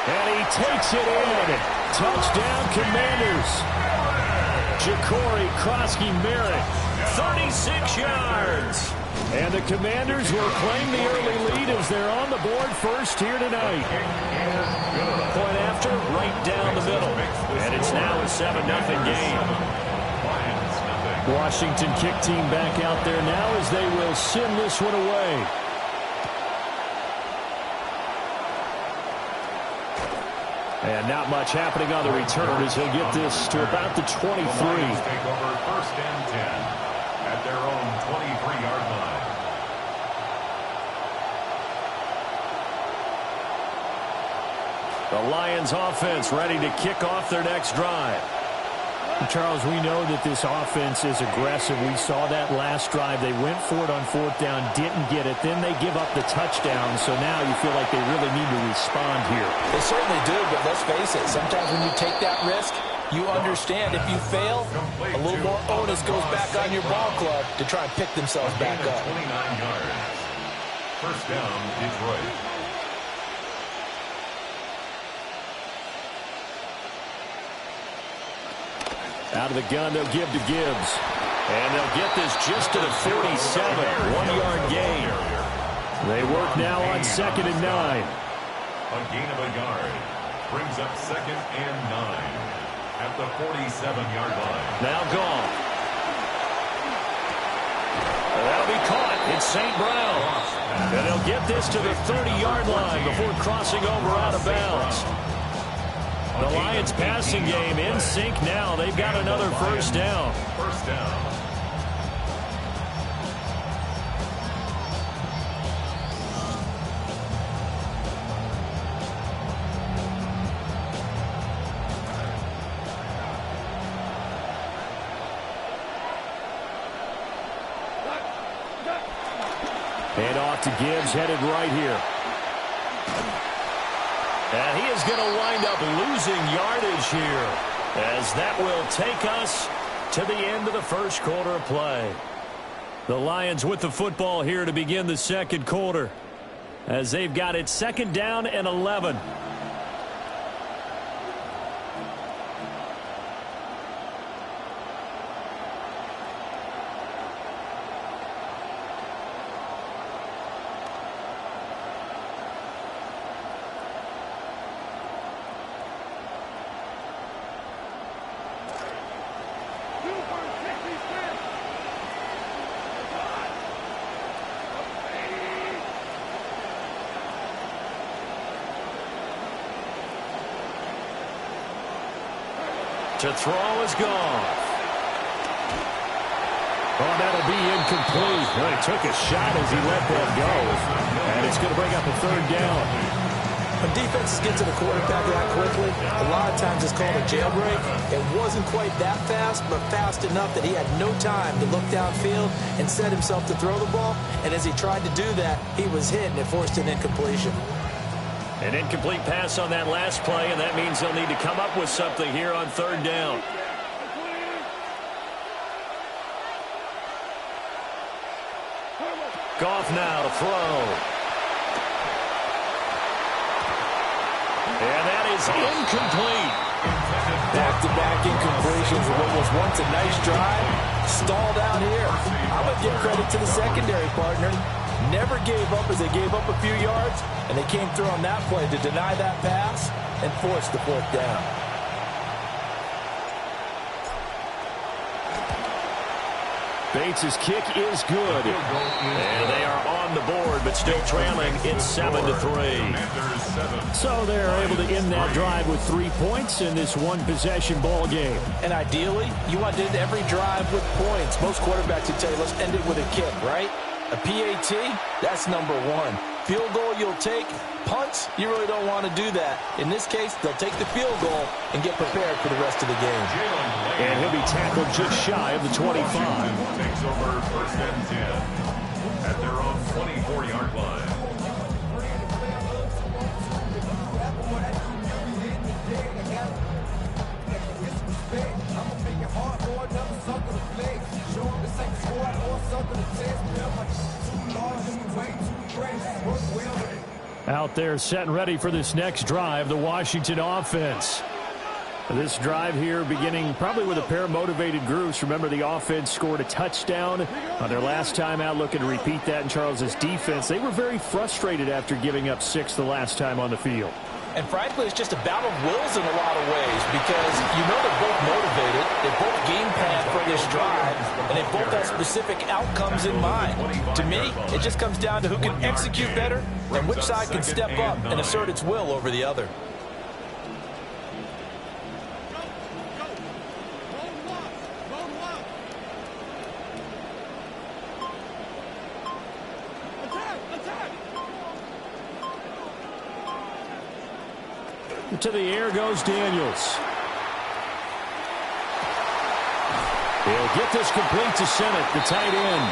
And he takes it in. Touchdown, Commanders. Ja'Cory Krosky-Merritt, 36 yards. And the Commanders will claim the early lead as they're on the board first here tonight. Point after, right down the middle. And it's now a 7-0 game. Washington kick team back out there now as they will send this one away. And not much happening on the return as he'll get this to about the 23. The Lions take over first and 10 at their own 23-yard line. The Lions offense ready to kick off their next drive. Charles, we know that this offense is aggressive. We saw that last drive. They went for it on 4th down, didn't get it. Then they give up the touchdown. So now you feel like they really need to respond here. They certainly do, but let's face it. Sometimes when you take that risk, you understand if you fail, a little more onus goes back on your ball club to try and pick themselves back up. 29 yards. First down, Detroit. Out of the gun, they'll give to Gibbs. And they'll get this just to the 47. 1-yard gain. They work now on 2nd and 9. A gain of a yard. Brings up 2nd and 9. At the 47-yard line. Now gone. That'll be caught. It's St. Brown. And they'll get this to the 30-yard line before crossing over out of bounds. The Lions passing game in sync now. They've got another first down. First down. And off to Gibbs, headed right here. And he is going to wind up losing yardage here, as that will take us to the end of the first quarter of play. The Lions with the football here to begin the second quarter, as they've got it 2nd down and 11. To throw is gone. Oh, that'll be incomplete. Well, he took a shot as he let that go. And it's going to bring up a 3rd down. When defenses get to the quarterback that quickly, a lot of times it's called a jailbreak. It wasn't quite that fast, but fast enough that he had no time to look downfield and set himself to throw the ball. And as he tried to do that, he was hit, and it forced an incompletion. An incomplete pass on that last play, and that means they'll need to come up with something here on 3rd down. Goff now to throw. And that is incomplete. Back-to-back incompletions of what was once a nice drive. Stalled out here. I'm going to give credit to the secondary partner. Never gave up as they gave up a few yards, and they came through on that play to deny that pass and force the 4th down. Bates' kick is good. And they are on the board, but still trailing. It's 7-3. So they're able to end that drive with 3 points in this one-possession ball game. And ideally, you want to end every drive with points. Most quarterbacks would tell you, let's end it with a kick, right? A PAT, that's number 1. Field goal you'll take. Punts, you really don't want to do that. In this case, they'll take the field goal and get prepared for the rest of the game. And he'll be tackled just shy of the 25. Takes over 1st and 10 at their own 24-yard line. Out there set and ready for this next drive, the Washington offense. This drive here beginning probably with a pair of motivated groups. Remember, the offense scored a touchdown on their last time out, looking to repeat that in Charles's defense. They were very frustrated after giving up 6 the last time on the field. And frankly, it's just a battle of wills in a lot of ways because you know they're both motivated, they both game plan for this drive, and they both have specific outcomes in mind. To me, it just comes down to who can execute better and which side can step up and assert its will over the other. To the air goes Daniels. He'll get this complete to Sennett, the tight end.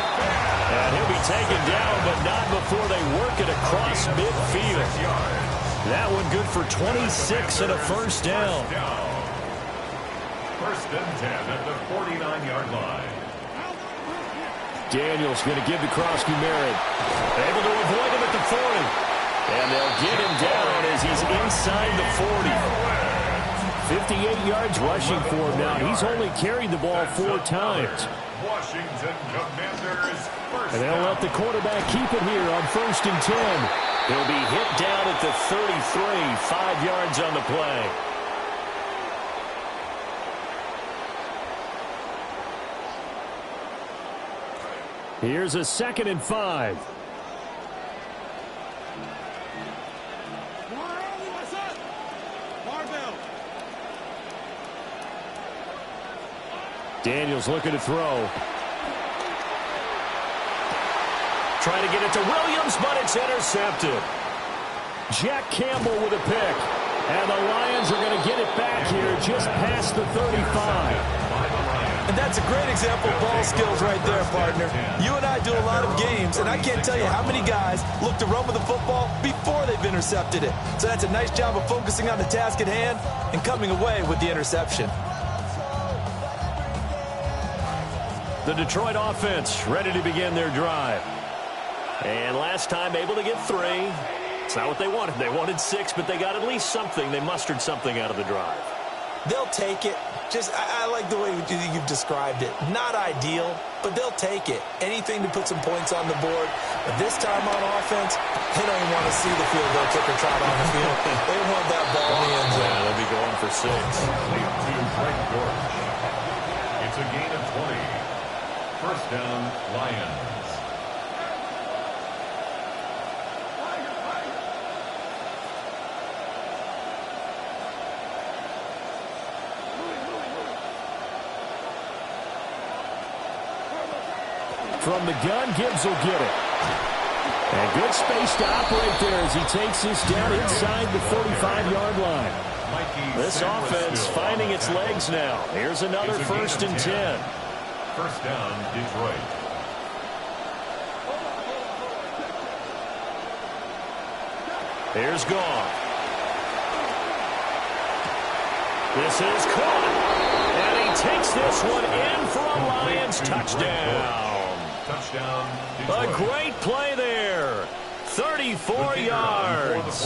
And he'll be taken down, but not before they work it across midfield. That one good for 26 and a first down. First and 10 at the 49-yard line. Daniels going to give to Krosky-Merritt. Able to avoid him at the 40. And they'll get him down as he's inside the 40. 58 yards rushing for him now. He's only carried the ball 4 times. Washington Commanders first. And they'll let the quarterback keep it here on 1st and 10. He'll be hit down at the 33, 5 yards on the play. Here's a 2nd and 5. Daniels looking to throw. Trying to get it to Williams, but it's intercepted. Jack Campbell with a pick. And the Lions are going to get it back here just past the 35. And that's a great example of ball skills right there, partner. You and I do a lot of games, and I can't tell you how many guys look to run with the football before they've intercepted it. So that's a nice job of focusing on the task at hand and coming away with the interception. The Detroit offense ready to begin their drive. And last time able to get 3. It's not what they wanted. They wanted 6, but they got at least something. They mustered something out of the drive. They'll take it. I like the way you've described it. Not ideal, but they'll take it. Anything to put some points on the board. But this time on offense, they don't even want to see the field goal kicker trot on the field. They want that ball in the end zone. Yeah, they'll be going for 6. It's a gain of 20. First down, Lions. From the gun, Gibbs will get it. And good space to operate there as he takes this down inside the 45-yard line. This offense finding its legs now. Here's another 1st and 10. First down, Detroit. Here's Goff. This is caught. And he takes this one in for a Lions touchdown. Touchdown, A Detroit. great play there. 34 yards.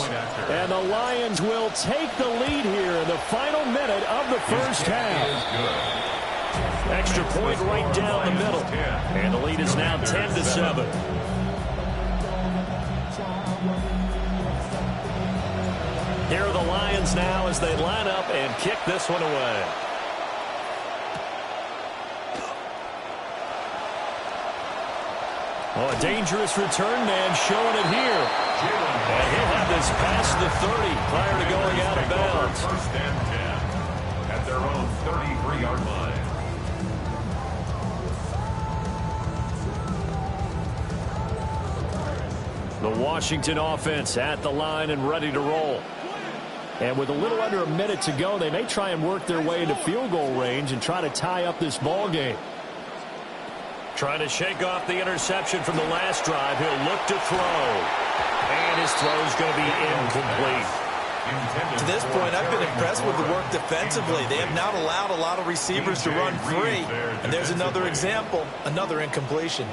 And the Lions will take the lead here in the final minute of the first half. Extra point right down the middle. And the lead is now 10-7. Here are the Lions now as they line up and kick this one away. Oh, a dangerous return man showing it here. And he'll have this past the 30 prior to going out of bounds. First and 10 at their own 33-yard line. The Washington offense at the line and ready to roll. And with a little under a minute to go, they may try and work their way into field goal range and try to tie up this ball game. Trying to shake off the interception from the last drive. He'll look to throw. And his throw is going to be incomplete. To this point, I've been impressed with the work defensively. They have not allowed a lot of receivers to run free. And there's another example, another incompletion.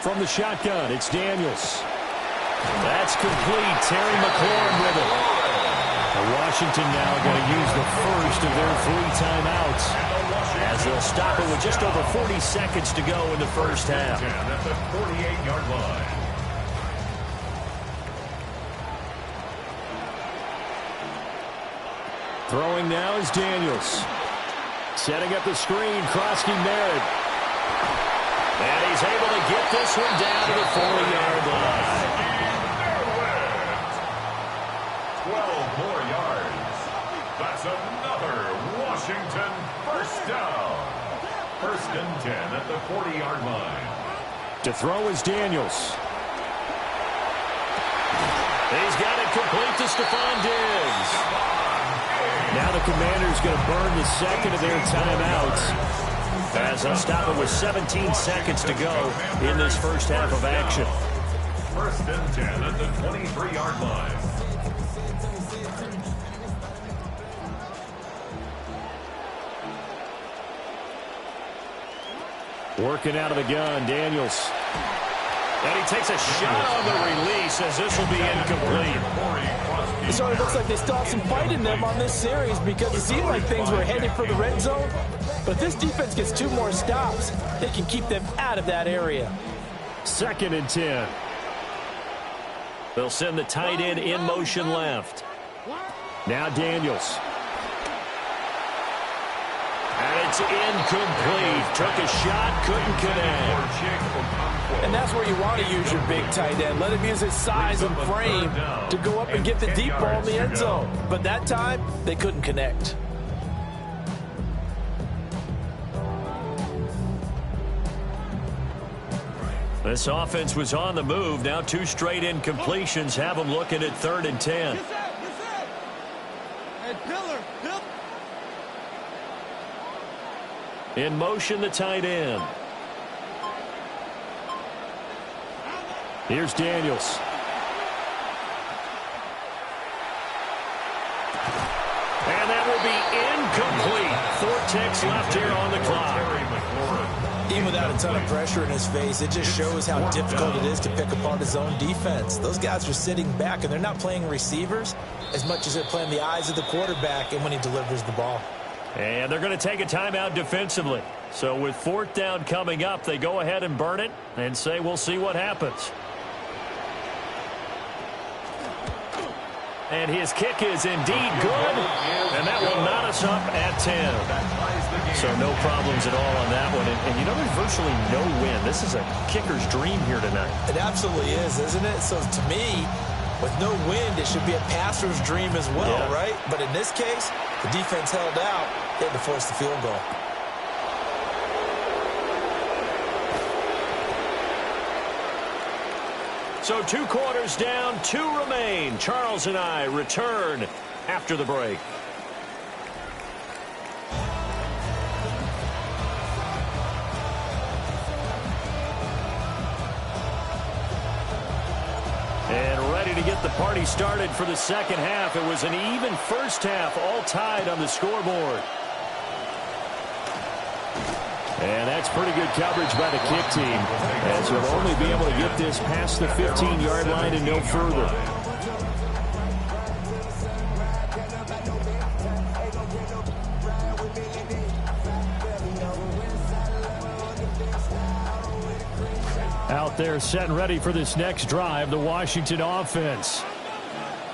From the shotgun, it's Daniels. That's complete. Terry McLaurin with it. Washington now going to use the first of their 3 timeouts as they'll stop it with just over 40 seconds to go in the first half. That's a 48-yard line. Throwing now is Daniels. Setting up the screen, Krosky-Merritt. And he's able to get this one down to the 40-yard line. 12 more yards. That's another Washington first down. First and 10 at the 40-yard line. To throw is Daniels. He's got it complete to Stephon Diggs. Now the Commanders going to burn the second of their timeouts, as they'll stop it with 17 seconds to go in this first half of action. First and 10 at the 23-yard line. Working out of the gun, Daniels. And he takes a shot on the release as this will be incomplete. So it looks like they still have some fight in them on this series because it seemed like things were headed for the red zone. But if this defense gets 2 more stops, they can keep them out of that area. Second and 10. They'll send the tight end in motion left. Now Daniels. And it's incomplete. Took a shot, couldn't connect. And that's where you want to use your big tight end. Let him use his size and frame to go up and get the deep ball in the end zone. But that time, they couldn't connect. This offense was on the move. Now 2 straight incompletions have them looking at 3rd and 10. In motion, the tight end. Here's Daniels. And that will be incomplete. 4 ticks left here on the clock. Even without a ton of pressure in his face, it just shows how difficult it is to pick apart his own defense. Those guys are sitting back, and they're not playing receivers as much as they're playing the eyes of the quarterback and when he delivers the ball. And they're going to take a timeout defensively. So with 4th down coming up, they go ahead and burn it and say we'll see what happens. And his kick is indeed good, and that will knot us up at 10. So no problems at all on that one. And you know, there's virtually no win. This is a kicker's dream here tonight. It absolutely is, isn't it? So to me, with no wind, it should be a passer's dream as well, right? But in this case, the defense held out. They had to force the field goal. So 2 quarters down, 2 remain. Charles and I return after the break. And ready to get the party started for the second half. It was an even first half, all tied on the scoreboard. And that's pretty good coverage by the kick team, as they'll only be able to get this past the 15-yard line and no further. Out there set and ready for this next drive, the Washington offense.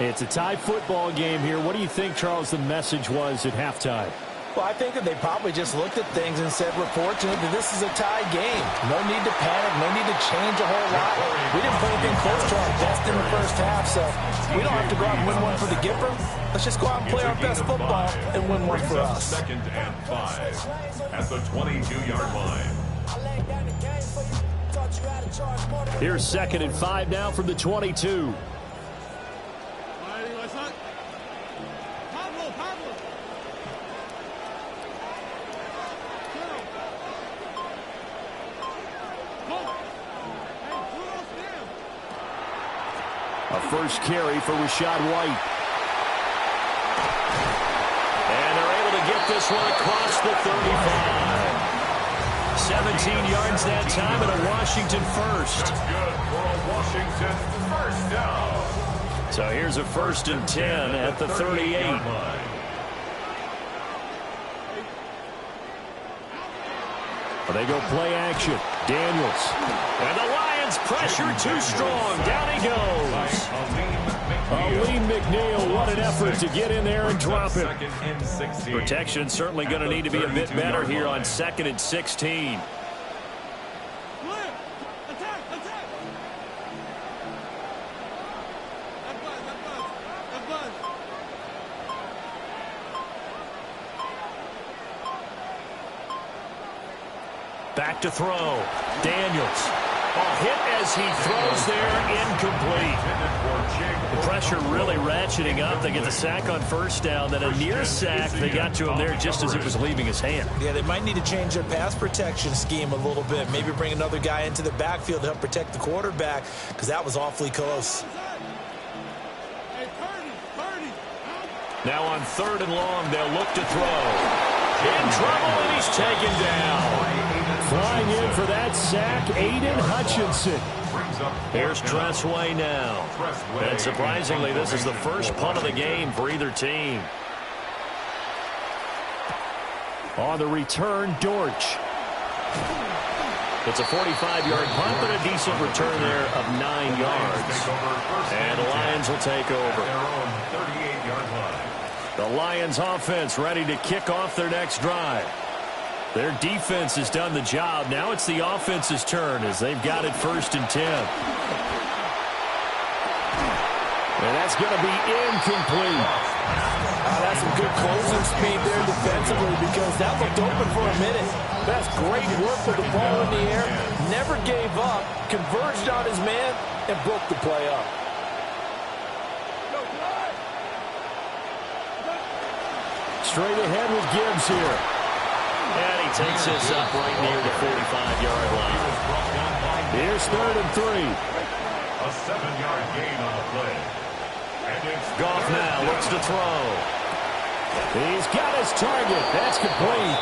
It's a tie football game here. What do you think, Charles, the message was at halftime? Well, I think that they probably just looked at things and said, we're fortunate that this is a tie game. No need to panic, no need to change a whole lot. We didn't play anything close to our best in the first half, so we don't have to go out and win one for the Gipper. Let's just go out and play our best football and win one for us. Second and 5 at the 22-yard line. Here's 2nd and 5 now from the 22. A first carry for Rachaad White. And they're able to get this one across the 35. 17 yards that time and a Washington first. That's good for a Washington first down. So here's a 1st and 10 at the 38. They go play action. Daniels. And the Lions pressure too strong. Down he goes. Aleem McNeil, what an effort to get in there and drop it. Protection certainly going to need to be a bit better here on 2nd and 16. Back to throw. Daniels. A hit as he throws there, incomplete. The pressure really ratcheting up. They get the sack on first down. Then a near sack. They got to him there just as it was leaving his hand. Yeah, they might need to change their pass protection scheme a little bit. Maybe bring another guy into the backfield to help protect the quarterback, because that was awfully close. Now on 3rd and long, they'll look to throw. In trouble, and he's taken down. Flying in for that sack, Aiden Hutchinson. Here's Tressway now. And surprisingly, this is the first punt of the game for either team. On the return, Dortch. It's a 45-yard punt, but a decent return there of 9 yards. And the Lions will take over. The Lions offense ready to kick off their next drive. Their defense has done the job. Now it's the offense's turn as they've got it 1st and 10. And that's going to be incomplete. That's some good closing speed there defensively, because that looked open for a minute. That's great work with the ball in the air. Never gave up, converged on his man, and broke the play up. Straight ahead with Gibbs here. And he takes this up right near the 45-yard line. Here's 3rd and 3. A 7-yard gain on the play. And it's Goff now looks to throw. He's got his target. That's complete.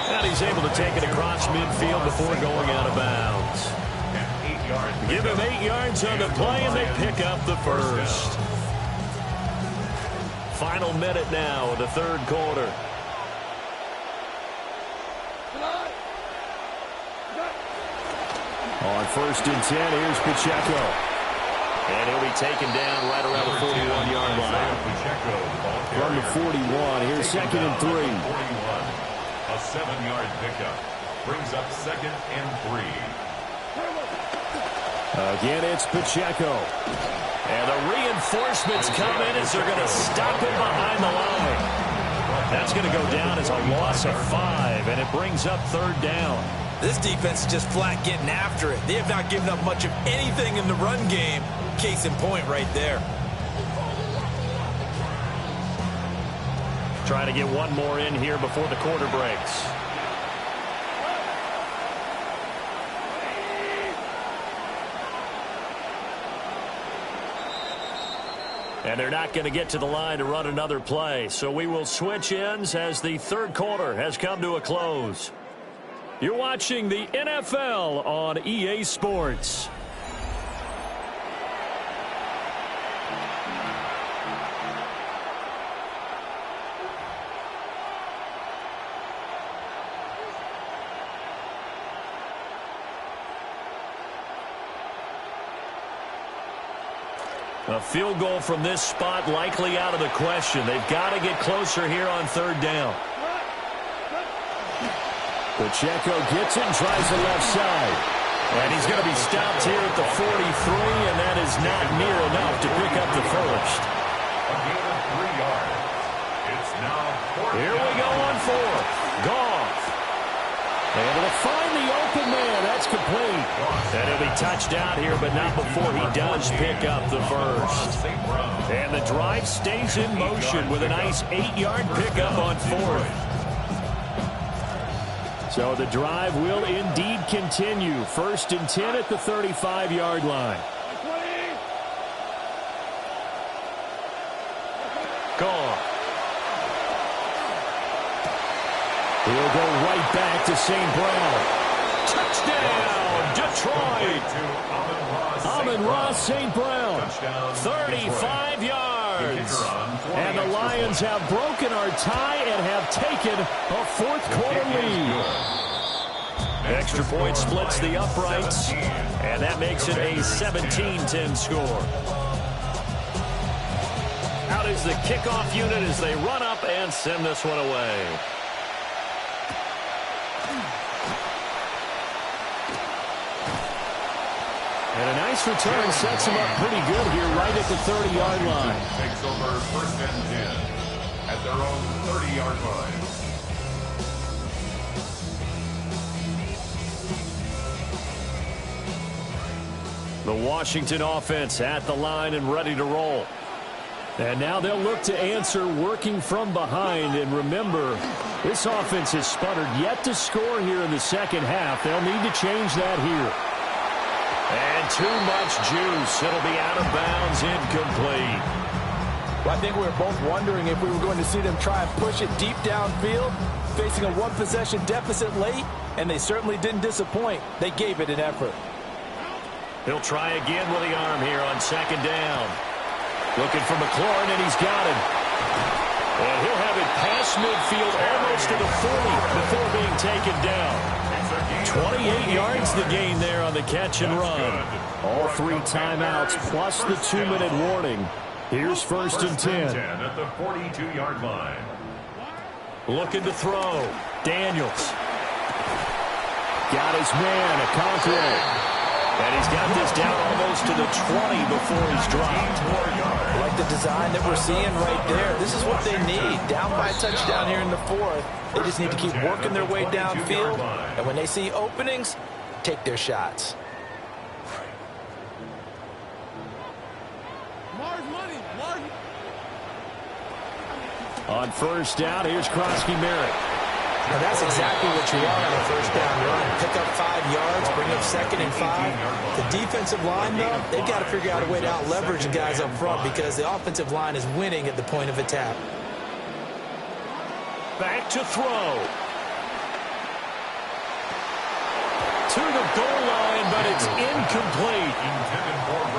And he's able to take it across midfield before going out of bounds. Give him 8 yards on the play, and they pick up the first. Final minute now of the 3rd quarter. On 1st and 10, here's Pacheco. And he'll be taken down right around the 41-yard line. From the 41, here's 2nd and 3. A 7-yard pickup brings up 2nd and 3. Again, it's Pacheco. And the reinforcements come in as they're going to stop him behind the line. That's going to go down as a loss of 5, and it brings up 3rd down. This defense is just flat getting after it. They have not given up much of anything in the run game. Case in point right there. Trying to get one more in here before the quarter breaks. And they're not going to get to the line to run another play. So we will switch ends as the 3rd quarter has come to a close. You're watching the NFL on EA Sports. A field goal from this spot likely out of the question. They've got to get closer here on 3rd down. Pacheco gets it and tries the left side. And he's going to be stopped here at the 43, and that is not near enough to pick up the first. A gain of 3 yards. It's now 4th. Here we go on 4th. Goff. Able to find the open man. That's complete. And he'll be touched out here, but not before he does pick up the first. And the drive stays in motion with a nice 8-yard pickup on 4th. So the drive will indeed continue. 1st and 10 at the 35-yard line. Goff. He'll go right back to St. Brown. Touchdown, Detroit. Amon-Ra St. Brown. 35 yards. And the Lions have broken our tie and have taken a 4th quarter lead. Extra point splits the uprights, and that makes it a 17-10 score. Out is the kickoff unit as they run up and send this one away. And a nice return sets him up pretty good here right at the 30-yard line. Takes over 1st and 10 at their own 30-yard line. The Washington offense at the line and ready to roll. And now they'll look to answer working from behind. And remember, this offense has sputtered yet to score here in the second half. They'll need to change that here. And too much juice. It'll be out of bounds, incomplete. Well, I think we were both wondering if we were going to see them try and push it deep downfield, facing a one-possession deficit late, and they certainly didn't disappoint. They gave it an effort. He'll try again with the arm here on second down. Looking for McLaurin, and he's got him. And he'll have it past midfield almost to the 40 before being taken down. 28 yards the gain there on the catch and run. All 3 timeouts plus the 2-minute warning. Here's first and 10. At the 42-yard line. Looking to throw. Daniels. Got his man, Aconte. And he's got this down almost to the 20 before he's dropped. I like the design that we're seeing right there. This is what they need. Down by a touchdown here in the 4th. They just need to keep working their way downfield. And when they see openings, take their shots. On first down, here's Krosky-Merritt. Now that's exactly what you want on a first down run. Pick up 5 yards, bring up 2nd and 5. The defensive line, though, they've got to figure out a way to out-leverage the guys up front because the offensive line is winning at the point of attack. Back to throw. To the goal line, but it's incomplete.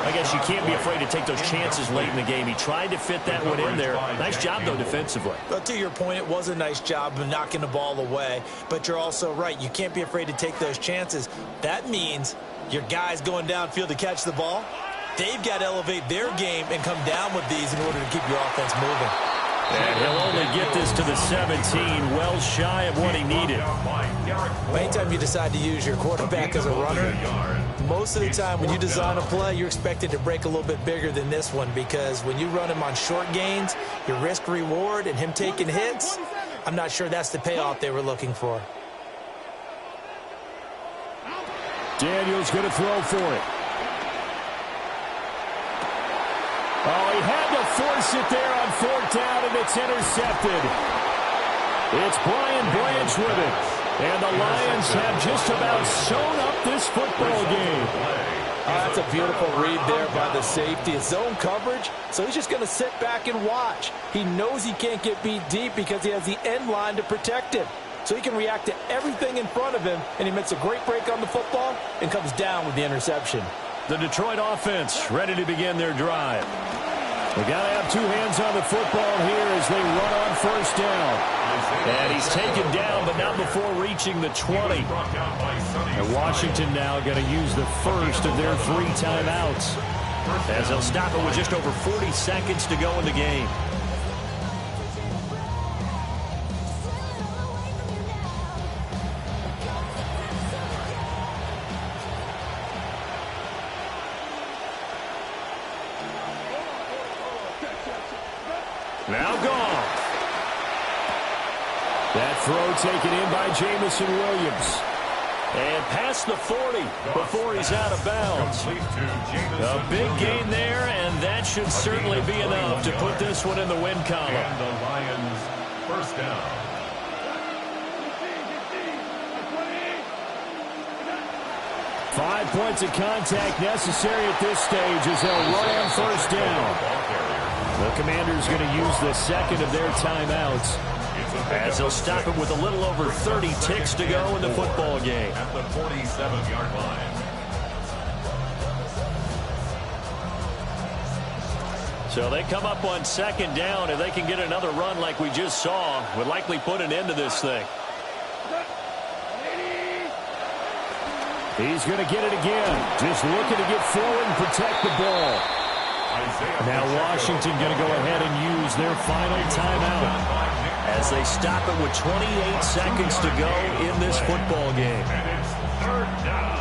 I guess you can't be afraid to take those chances late in the game. He tried to fit that one in there. Nice job, though, defensively. Well, to your point, it was a nice job of knocking the ball away. But you're also right. You can't be afraid to take those chances. That means your guys going downfield to catch the ball, they've got to elevate their game and come down with these in order to keep your offense moving. And he'll only get this to the 17, well shy of what he needed. Anytime you decide to use your quarterback as a runner, most of the time when you design a play, you're expected to break a little bit bigger than this one because when you run him on short gains, your risk-reward and him taking hits, I'm not sure that's the payoff they were looking for. Daniels going to throw for it. Oh, he had to force it there on 4th down, and it's intercepted. It's Brian Branch with it. And the Lions have just about sewn up this football game. That's a beautiful read there by the safety. It's zone coverage, so he's just going to sit back and watch. He knows he can't get beat deep because he has the end line to protect him. So he can react to everything in front of him, and he makes a great break on the football and comes down with the interception. The Detroit offense ready to begin their drive. They got to have 2 hands on the football here as they run on first down. And he's taken down, but not before reaching the 20. And Washington now going to use the first of their 3 timeouts as they'll stop it with just over 40 seconds to go in the game. Now gone. That throw taken in by Jamison Williams. And past the 40 before he's out of bounds. A big gain there, and that should certainly be enough to put this one in the win column. And the Lions first down. Five points of contact necessary at this stage as they'll run on first down. The Commanders going to use the second of their timeouts as they'll stop it with a little over 30 ticks to go in the football game. At the 47-yard line. So they come up on second down. If they can get another run like we just saw, would likely put an end to this thing. He's going to get it again. Just looking to get forward and protect the ball. Now Washington going to go ahead and use their final timeout as they stop it with 28 seconds to go in this football game. And it's 3rd down.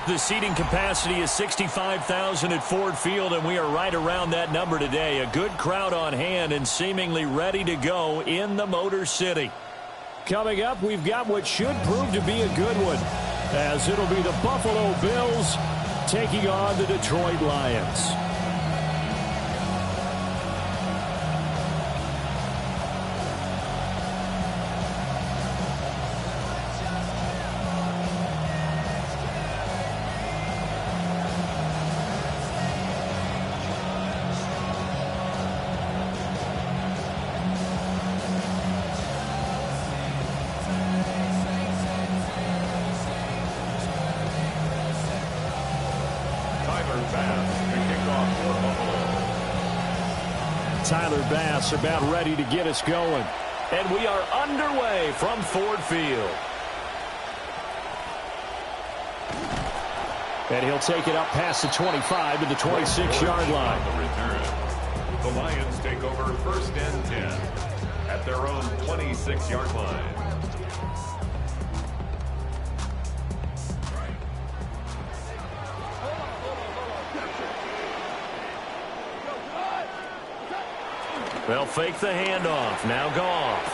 The seating capacity is 65,000 at Ford Field, and we are right around that number today. A good crowd on hand and seemingly ready to go in the Motor City. Coming up, we've got what should prove to be a good one, as it'll be the Buffalo Bills taking on the Detroit Lions. Tyler Bass about ready to get us going. And we are underway from Ford Field. And he'll take it up past the 25 to the 26-yard line. The Lions take over 1st and 10 at their own 26-yard line. They'll fake the handoff. Now Goff.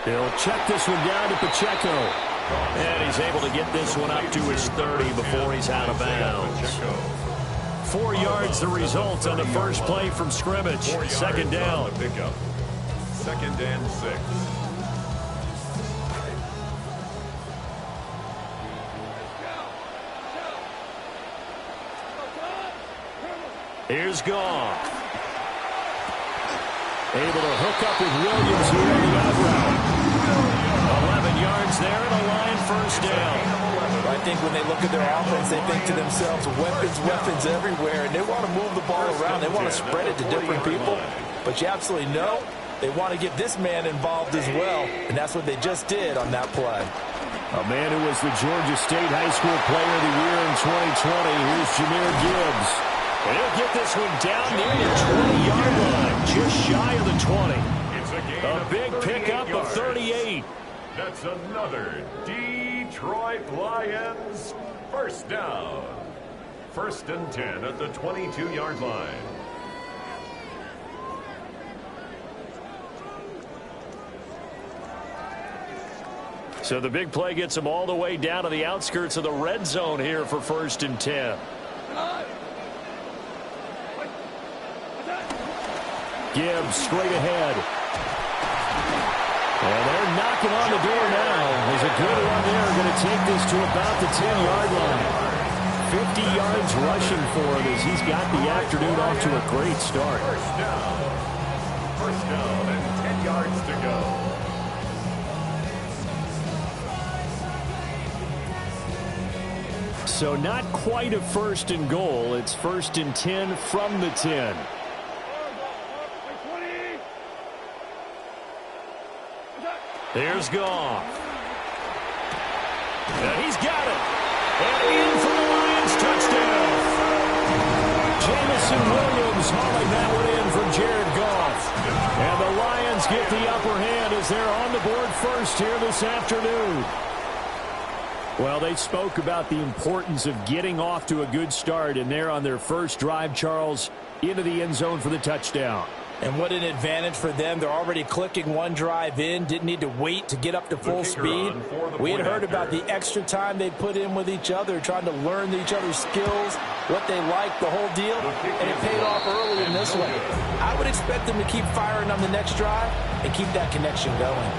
He'll check this one down to Pacheco. And he's able to get this one up to his 30 before he's out of bounds. 4 yards the result on the first play from scrimmage. 2nd down. 2nd and 6. Here's Goff. Able to hook up with Williams here on the out route. 11 yards there and a line first down. I think when they look at their offense, they think to themselves, weapons everywhere, and they want to move the ball around. They want to spread it to different people. But you absolutely know they want to get this man involved as well, and that's what they just did on that play. A man who was the Georgia State High School Player of the Year in 2020. Here's Jahmyr Gibbs. And he'll get this one down near the 20-yard line, just shy of the 20. It's A big pickup of 38. That's another Detroit Lions first down. 1st and 10 at the 22-yard line. So the big play gets them all the way down to the outskirts of the red zone here for 1st and 10. Gibbs straight ahead. And they're knocking on the door now. There's a good run there. Going to take this to about the 10-yard line. 50 yards rushing for him as he's got the afternoon off to a great start. First down and 10 yards to go. So not quite a 1st and goal. It's 1st and 10 from the 10. There's Goff. And he's got it. And in for the Lions touchdown. Jamison Williams hauling that one in from Jared Goff. And the Lions get the upper hand as they're on the board first here this afternoon. Well, they spoke about the importance of getting off to a good start, and they're on their first drive, Charles, into the end zone for the touchdown. And what an advantage for them. They're already clicking one drive in. Didn't need to wait to get up to full speed. We had heard about the extra time they put in with each other, trying to learn each other's skills, what they like, the whole deal, and it paid off early in this one. I would expect them to keep firing on the next drive and keep that connection going.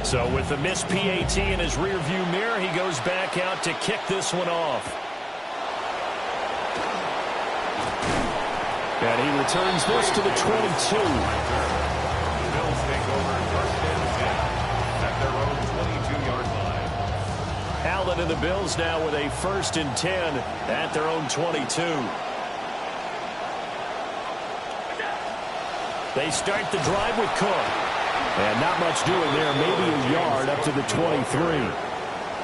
So with the missed PAT in his rearview mirror, he goes back out to kick this one off. And he returns this to the 22. Bills take over 1st and 10 at their own 22-yard line. Allen and the Bills now with a 1st and 10 at their own 22. They start the drive with Cook. And not much doing there, maybe a yard up to the 23.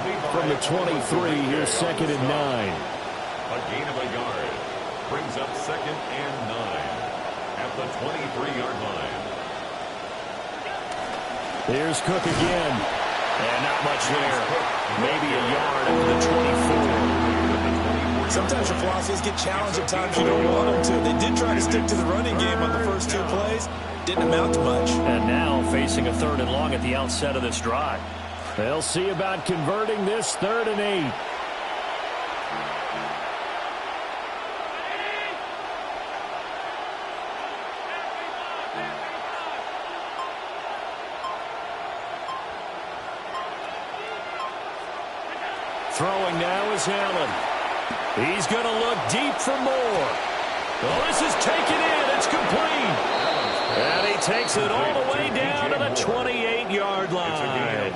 From the 23, here's 2nd and 9. A gain of a yard. Brings up 2nd and 9 at the 23-yard line. Here's Cook again. And not much there. Maybe a yard up to the 24. Sometimes your philosophies get challenged at times you don't want them to. They did try to stick to the running game on the first 2 plays. Didn't amount to much. And now facing a 3rd and long at the outset of this drive. They'll see about converting this 3rd and 8. Throwing now is Allen. He's going to look deep for more. Well, this is taken in. It's complete. And he takes it all the way down to the 28-yard line.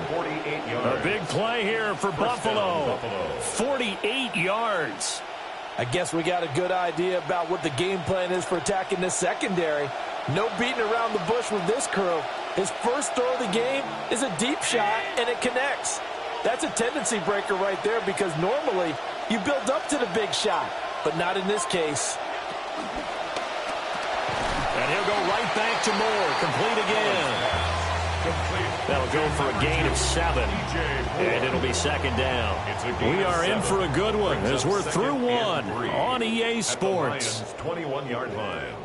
A big play here for Buffalo. 48 yards. I guess we got a good idea about what the game plan is for attacking this secondary. No beating around the bush with this crew. His first throw of the game is a deep shot, and it connects. That's a tendency breaker right there because normally you build up to the big shot, but not in this case. And he'll go right back to Moore. Complete again. That'll go for a gain of 7. And it'll be 2nd down. We are in for a good one as we're through one on EA Sports. 21-yard line.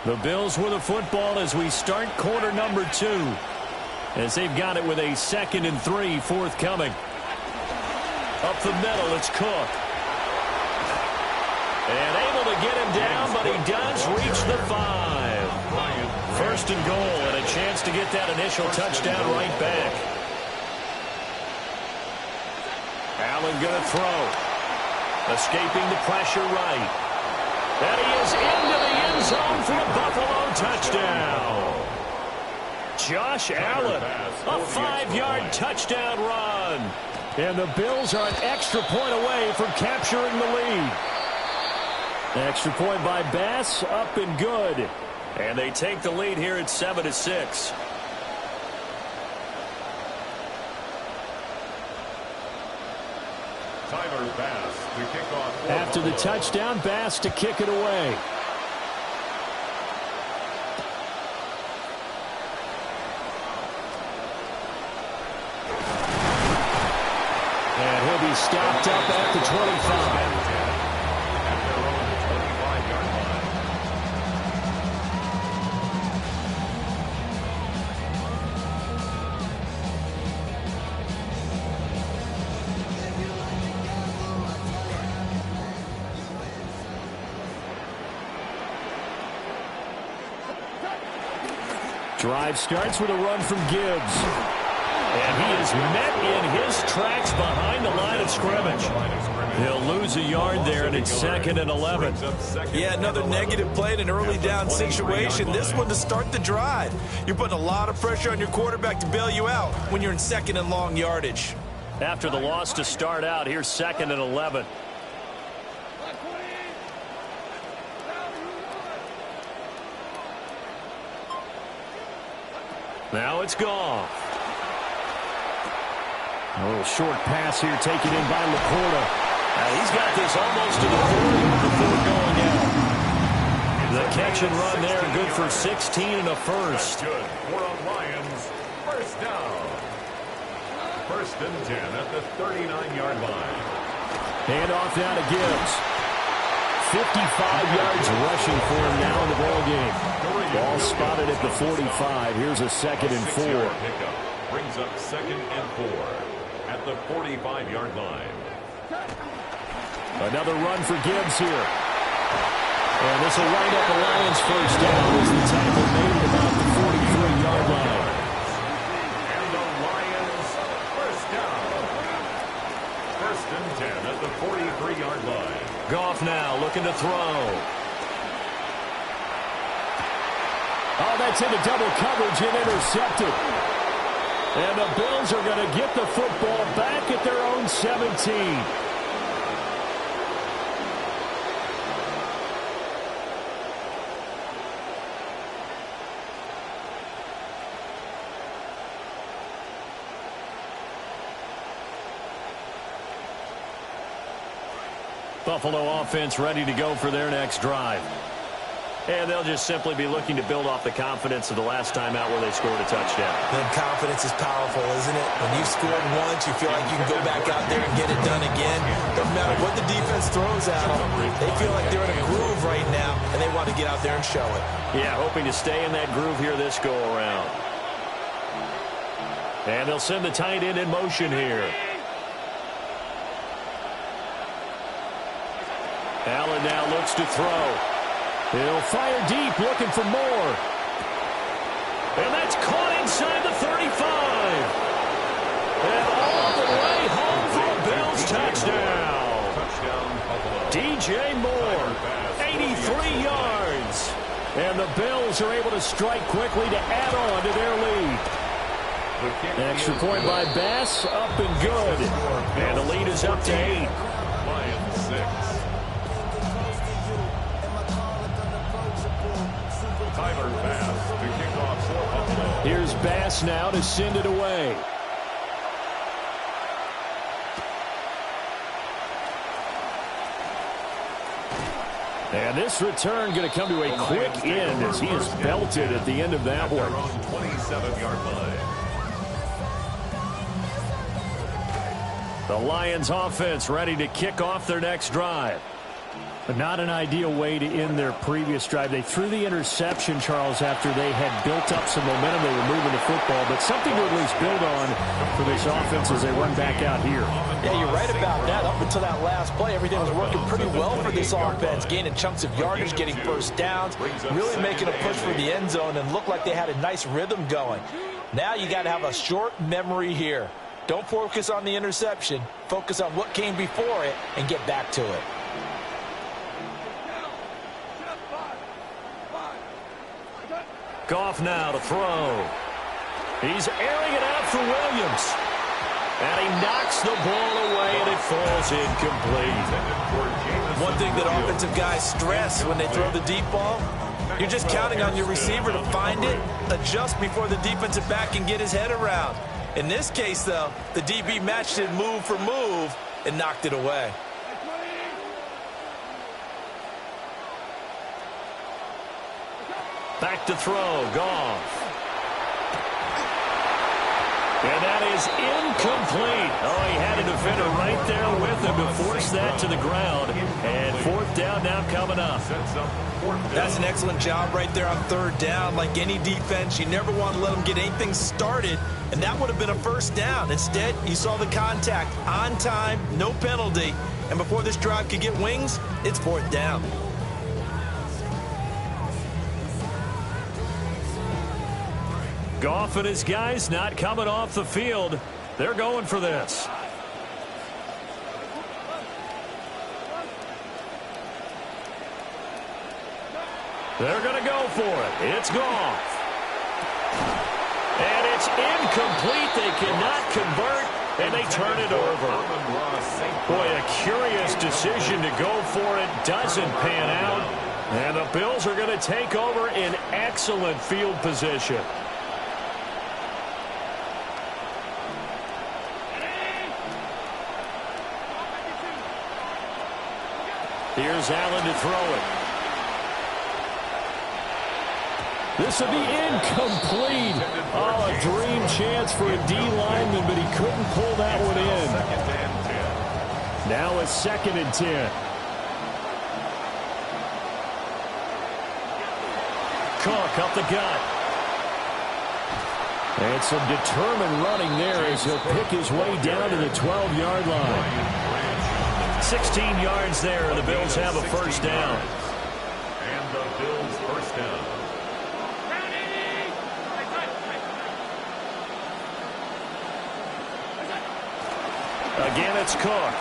The Bills with the football as we start quarter number 2. As they've got it with a 2nd and 3 forthcoming. Up the middle, it's Cook. And able to get him down, but he does reach the 5. 1st and goal, and a chance to get that initial touchdown right back. Allen going to throw. Escaping the pressure right. And he is into the end zone for a Buffalo touchdown. Josh Allen, a 5-yard touchdown run. And the Bills are an extra point away from capturing the lead. Extra point by Bass, up and good. And they take the lead here at 7-6. Tyler Bass to kick off. After the touchdown, Bass to kick it away. And he'll be stopped up at the 25. Drive starts with a run from Gibbs. And he is met in his tracks behind the line of scrimmage. He'll lose a yard there, and it's 2nd and 11. Yeah, another negative play in an early down situation. This one to start the drive. You're putting a lot of pressure on your quarterback to bail you out when you're in 2nd and long yardage. After the loss to start out, here's 2nd and 11. Now it's Goff. A little short pass here taken in by Laporta. He's got this almost to the 40 before going out. The catch and run there, good for 16 and a first. Good for a Lions first down. 1st and 10 at the 39-yard line. Hand off now to Gibbs. 55 yards rushing for him now in the ball game. Ball spotted at the 45. Here's a 2nd and 4. Pickup brings up 2nd and 4 at the 45-yard line. Another run for Gibbs here. And this will wind up a Lions first down as the tackle made at about the 43-yard line. And the Lions first down. 1st and 10 at the 43-yard line. Goff now looking to throw. Oh, that's into double coverage and intercepted. And the Bills are going to get the football back at their own 17. Buffalo offense ready to go for their next drive. And they'll just simply be looking to build off the confidence of the last time out where they scored a touchdown. Then confidence is powerful, isn't it? When you've scored once, you feel like you can go back out there and get it done again. Doesn't matter what the defense throws at them. They feel like they're in a groove right now, and they want to get out there and show it. Yeah, hoping to stay in that groove here this go-around. And they'll send the tight end in motion here. Allen now looks to throw. He'll fire deep, looking for more. And that's caught inside the 35. And all the way home for a Bills touchdown. DJ Moore, 83 yards. And the Bills are able to strike quickly to add on to their lead. Extra point by Bass, up and good. And the lead is up to 8. Lions 6. Bass to kick off for Buffalo. Here's Bass now to send it away. And this return going to come to a quick end as he is belted at the end of that one. 27-yard line. The Lions offense ready to kick off their next drive. But not an ideal way to end their previous drive. They threw the interception, Charles, after they had built up some momentum. They were moving the football, but something to at least build on for this offense as they run back out here. Yeah, you're right about that. Up until that last play, everything was working pretty well for this offense, gaining chunks of yardage, getting first downs, really making a push for the end zone, and looked like they had a nice rhythm going. Now you got to have a short memory here. Don't focus on the interception. Focus on what came before it and get back to it. Goff now to throw. He's airing it out for Williams. And he knocks the ball away, and it falls incomplete. One thing that offensive guys stress when they throw the deep ball, you're just counting on your receiver to find it, adjust before the defensive back can get his head around. In this case, though, the DB matched it move for move and knocked it away. Back to throw, Goff. And that is incomplete. Oh, he had a defender right there with him to force that to the ground. And fourth down now coming up. That's an excellent job right there on third down. Like any defense, you never want to let them get anything started, and that would have been a first down. Instead, you saw the contact on time, no penalty, and before this drive could get wings, it's fourth down. Goff and his guys not coming off the field. They're going for this. They're going to go for it. It's Goff. And it's incomplete. They cannot convert, and they turn it over. Boy, a curious decision to go for it. Doesn't pan out. And the Bills are going to take over in excellent field position. Here's Allen to throw it. This will be incomplete. Oh, a dream chance for a D lineman, but he couldn't pull that one in. Now it's 2nd and 10. Cook up the gut. And some determined running there as he'll pick his way down to the 12-yard line. 16 yards there, and the Bills have a first down. And the Bills first down. Again, it's Cook.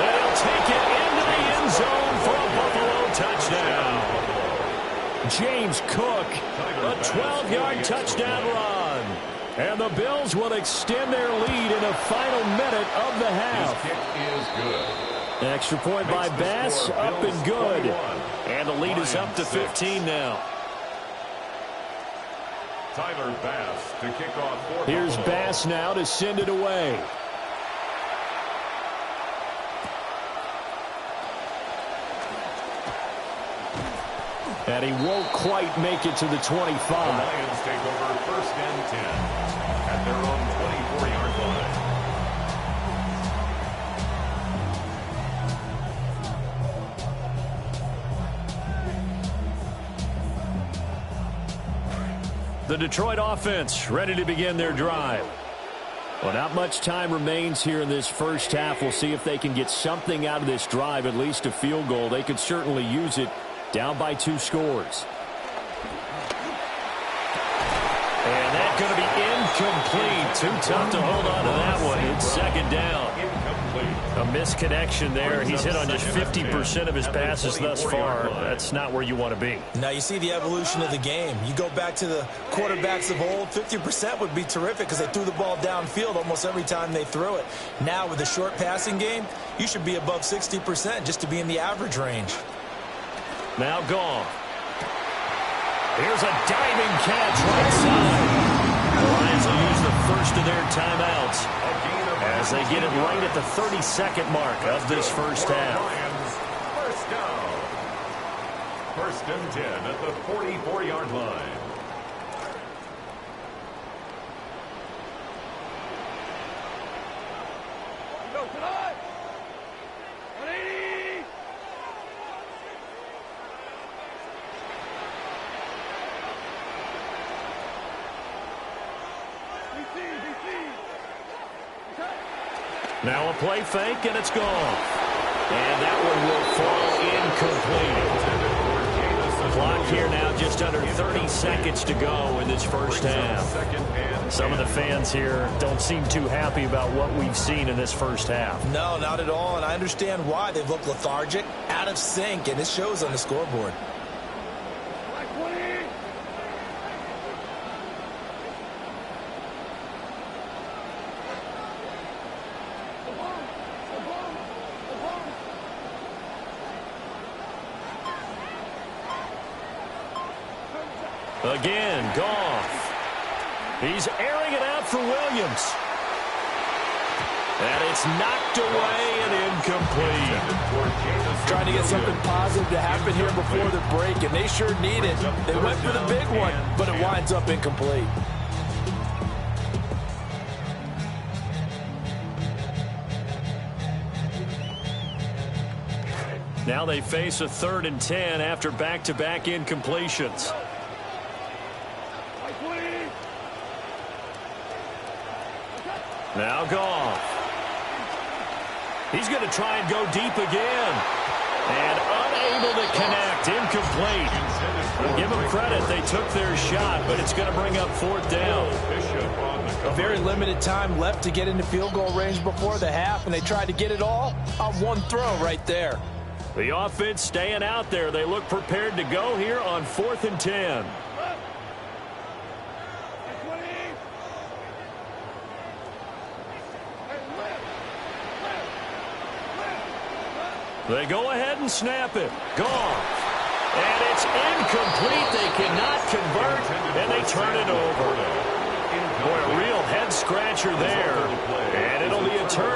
And he'll take it into the end zone for a Buffalo touchdown. James Cook, a 12-yard touchdown run. And the Bills will extend their lead in the final minute of the half. His kick is good. An extra point by Bass, up and good. And the lead is up to 15 now. Tyler Bass to kick off for Here's Buffalo. Bass now to send it away. And he won't quite make it to the 25. The Lions take over 1st and 10 at their own 24-yard line. The Detroit offense ready to begin their drive. Well, not much time remains here in this first half. We'll see if they can get something out of this drive, at least a field goal. They could certainly use it, down by 2 scores. And that's going to be incomplete. Too tough to hold on to that one. It's 2nd down. A misconnection there. He's hit on just 50% of his passes thus far. That's not where you want to be. Now you see the evolution of the game. You go back to the quarterbacks of old, 50% would be terrific because they threw the ball downfield almost every time they threw it. Now with the short passing game, you should be above 60% just to be in the average range. Now gone. Here's a diving catch right side. The Lions will use the first of their timeouts as they get it right at the 32nd mark of this first half. First down. 1st and 10 at the 44-yard line. Now a play fake, and it's gone. And that one will fall incomplete. Clock here now just under 30 seconds to go in this first half. Some of the fans here don't seem too happy about what we've seen in this first half. No, not at all, and I understand why. They've looked lethargic, out of sync, and it shows on the scoreboard. Again, Goff. He's airing it out for Williams. And it's knocked away and incomplete. Trying to get something positive to happen here before the break, and they sure need it. They went for the big one, but it winds up incomplete. Now they face a 3rd and 10 after back-to-back incompletions. Now Goff. He's going to try and go deep again. And unable to connect. Incomplete. Give them credit. They took their shot, but it's going to bring up 4th down. A very limited time left to get into field goal range before the half, and they tried to get it all on one throw right there. The offense staying out there. They look prepared to go here on 4th and 10. They go ahead and snap it. Gone. And it's incomplete. They cannot convert, and they turn it over. Boy, a real head-scratcher there. And it'll be a turnover.